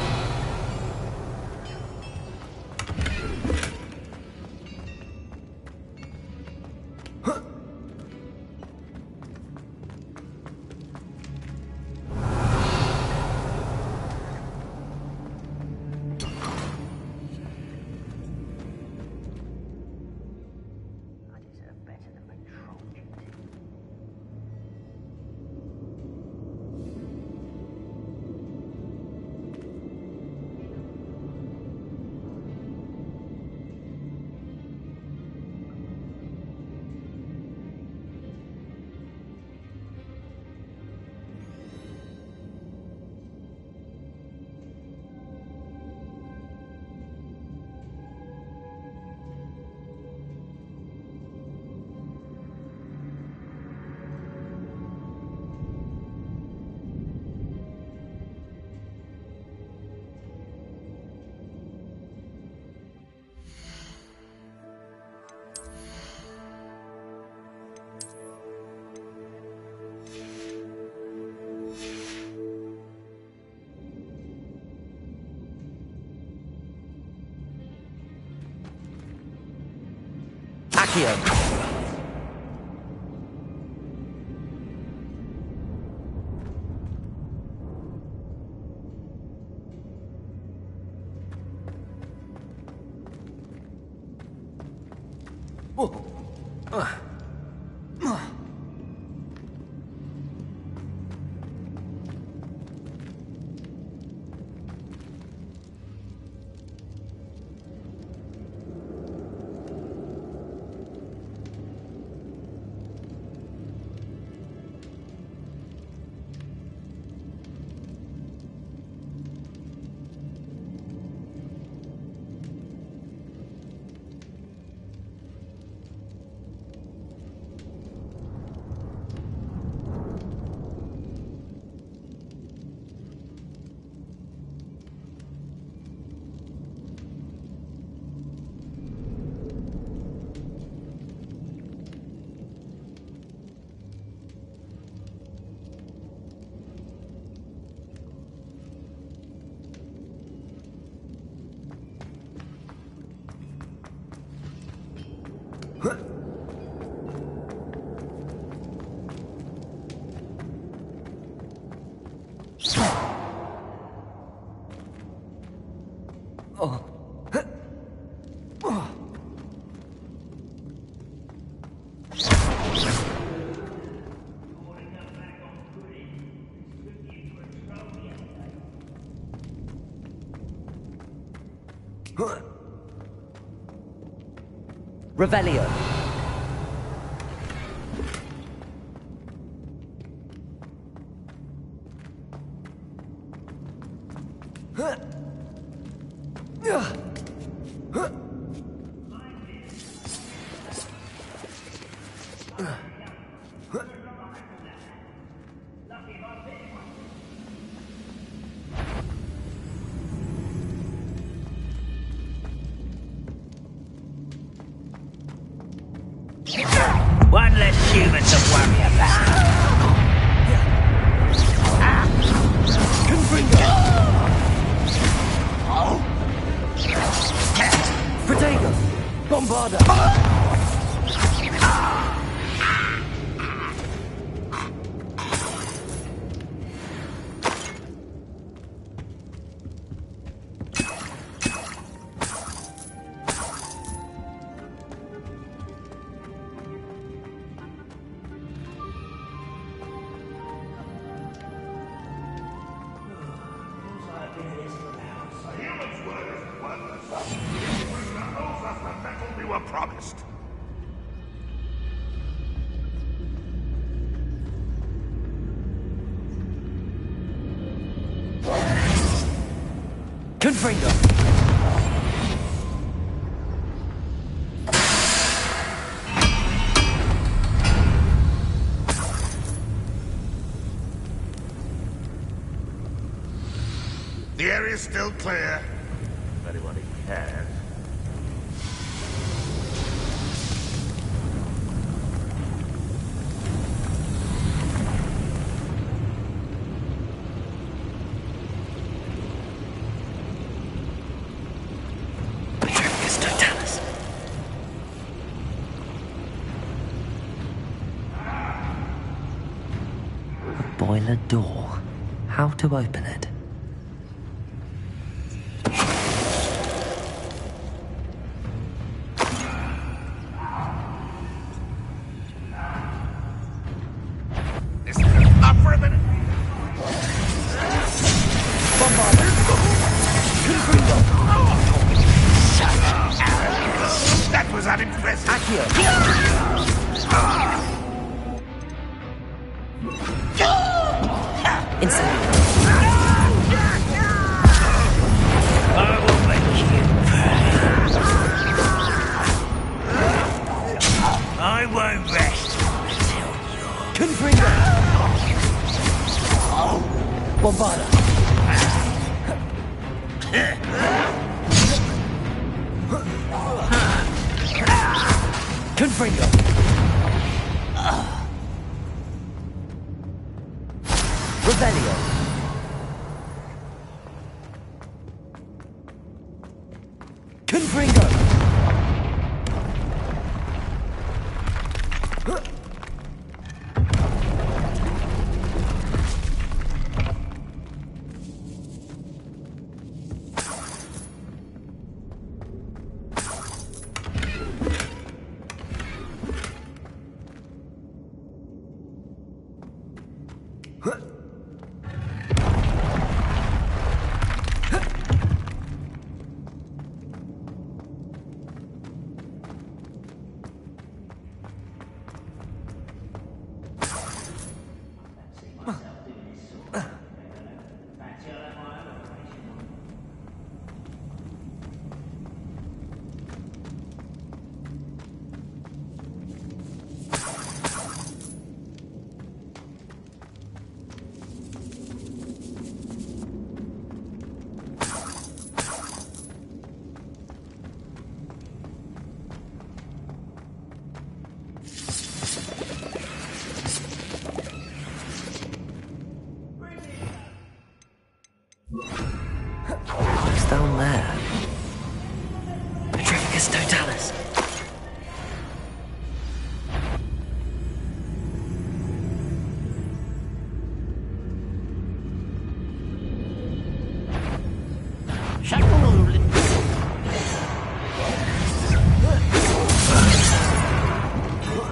Accio. Revelio. One less human to worry about. Protego! Bombarda! Promised. Confringo! The area's still clear. If anybody cares. Boiler door. How to open it? Listen up for a minute. Bombarda! Confringo! That was unimpressive. Accio! I will make you pay. I won't rest until you're... Confringo! Bombarda! Confringo! Revelio! Confringo!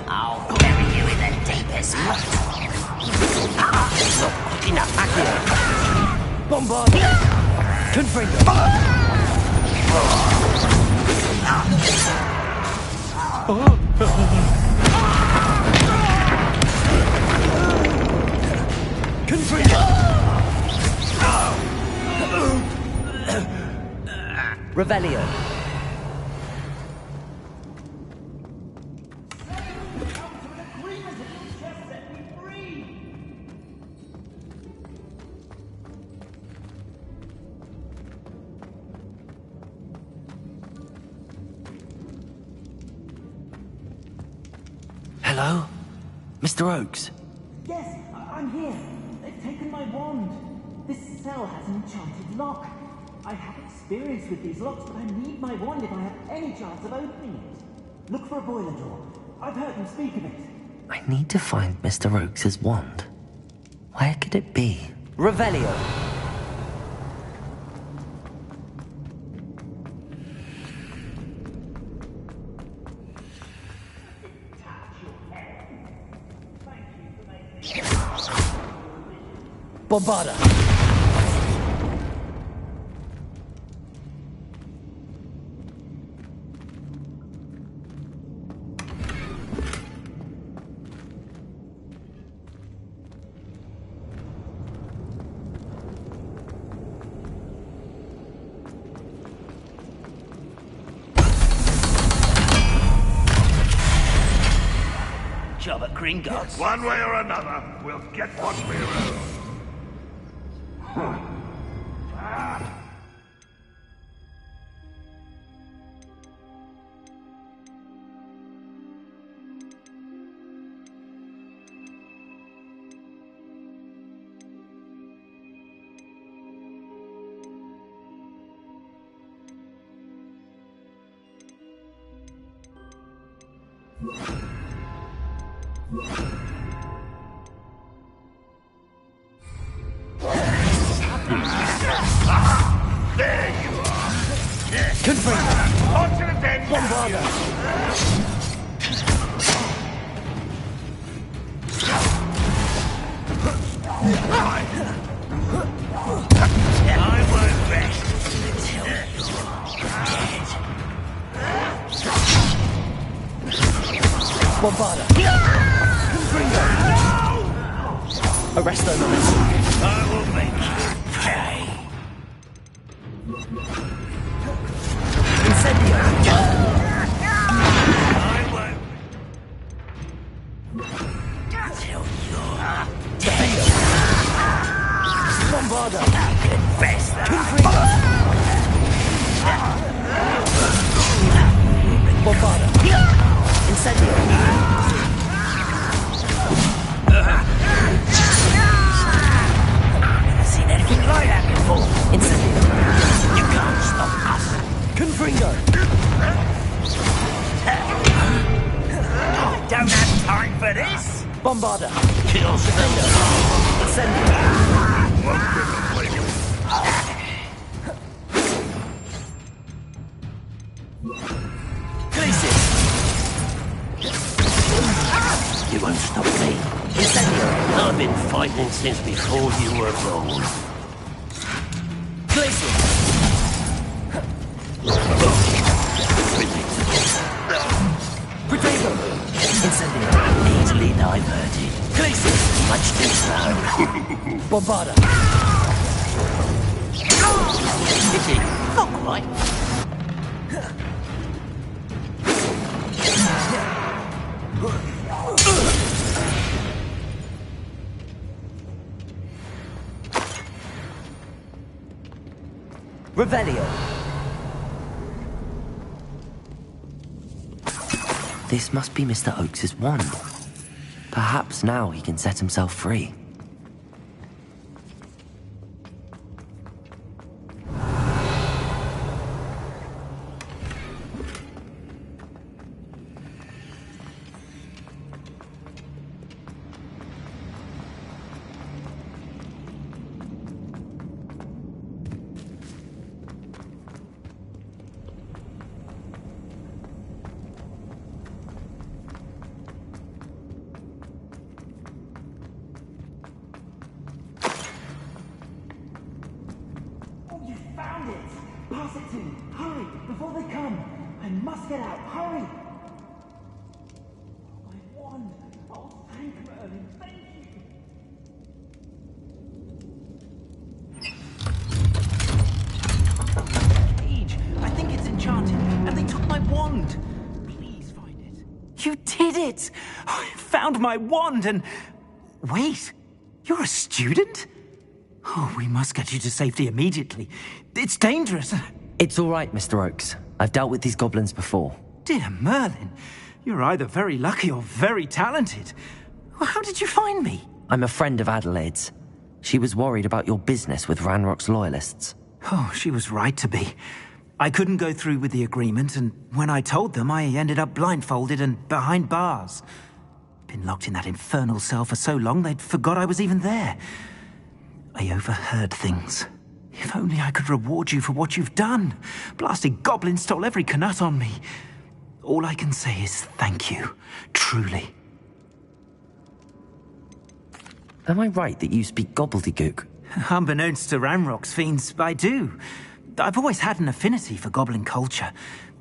I'll bury you in the deepest moat. Not quick enough back here. Bombard! Confringo! Confringo! Revelio. Hello? Mr. Oakes? Yes, I'm here. They've taken my wand. This cell has an enchanted lock. I have experience with these locks, but I need my wand if I have any chance of opening it. Look for a boiler door. I've heard them speak of it. I need to find Mr. Oakes' wand. Where could it be? Revelio. Bombarda. Job at Gringotts. One way or another, we'll get what we owe. There you are. Confringo. On to the den. Bombarda. I won't rest until you're dead. Bombarda. Confringo. Arresto momentum. I will make you pay. Incendio. I won't. Till you're dead. Bombarda. Confess that. Bombarda. Incendio. Never seen anything like that before. Incendio. You can't stop us. Confringo. Don't have time for this. Bombarda. Kill Incendio. Glacius. You won't stop me. Incendio. I've been fighting since before you were born. Glacius. Protego. Incendio. Easily diverted. Glacius. Much too slow. Bombarda. Is it? Not quite. Revelio. This must be Mr. Oakes' wand. Perhaps now he can set himself free. found it! Pass it to me! Hurry! Before they come! I must get out! Hurry! My wand! Oh, thank Merlin! Thank you! Cage! I think it's enchanted, and they took my wand! Please find it. You did it! I found my wand and... Wait! You're a student? Oh, we must get you to safety immediately. It's dangerous. It's all right, Mr. Oakes. I've dealt with these goblins before. Dear Merlin, you're either very lucky or very talented. Well, how did you find me? I'm a friend of Adelaide's. She was worried about your business with Ranrock's loyalists. Oh, she was right to be. I couldn't go through with the agreement, and when I told them, I ended up blindfolded and behind bars. Been locked in that infernal cell for so long, they'd forgot I was even there. I overheard things. If only I could reward you for what you've done. Blasted goblin stole every Knut on me. All I can say is thank you. Truly. Am I right that you speak gobbledygook? Unbeknownst to Ranrock's fiends, I do. I've always had an affinity for goblin culture.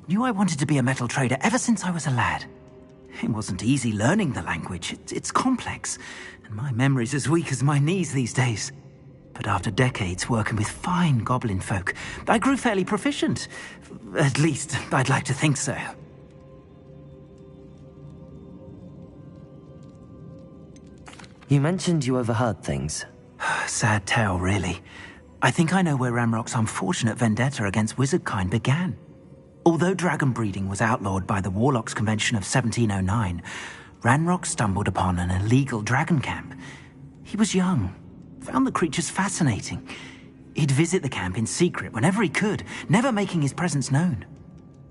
Knew I wanted to be a metal trader ever since I was a lad. It wasn't easy learning the language. It's complex, and my memory's as weak as my knees these days. But after decades working with fine goblin folk, I grew fairly proficient. At least, I'd like to think so. You mentioned you overheard things. Sad tale, really. I think I know where Ranrock's unfortunate vendetta against wizardkind began. Although dragon breeding was outlawed by the Warlocks Convention of 1709, Ranrock stumbled upon an illegal dragon camp. He was young, found the creatures fascinating. He'd visit the camp in secret whenever he could, never making his presence known.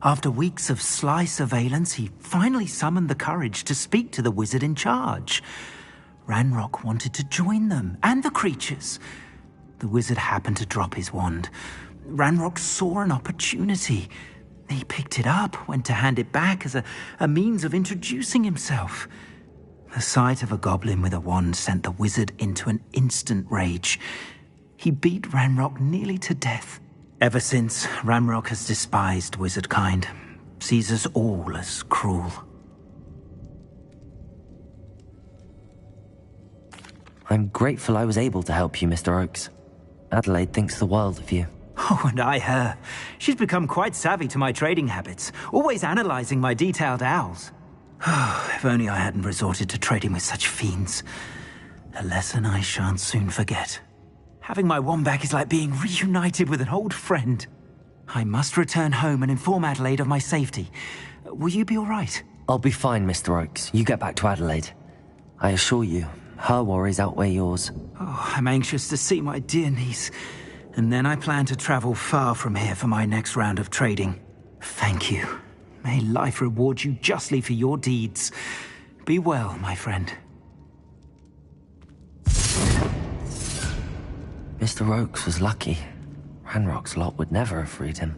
After weeks of sly surveillance, he finally summoned the courage to speak to the wizard in charge. Ranrock wanted to join them, and the creatures. The wizard happened to drop his wand. Ranrock saw an opportunity. He picked it up, went to hand it back as a means of introducing himself. The sight of a goblin with a wand sent the wizard into an instant rage. He beat Ranrock nearly to death. Ever since, Ranrock has despised wizardkind, sees us all as cruel. I'm grateful I was able to help you, Mr. Oakes. Adelaide thinks the world of you. Oh, and I her. She's become quite savvy to my trading habits, always analyzing my detailed owls. If only I hadn't resorted to trading with such fiends. A lesson I shan't soon forget. Having my wand back is like being reunited with an old friend. I must return home and inform Adelaide of my safety. Will you be all right? I'll be fine, Mr. Oakes. You get back to Adelaide. I assure you, her worries outweigh yours. Oh, I'm anxious to see my dear niece. And then I plan to travel far from here for my next round of trading. Thank you. May life reward you justly for your deeds. Be well, my friend. Mr. Oakes was lucky. Ranrock's lot would never have freed him.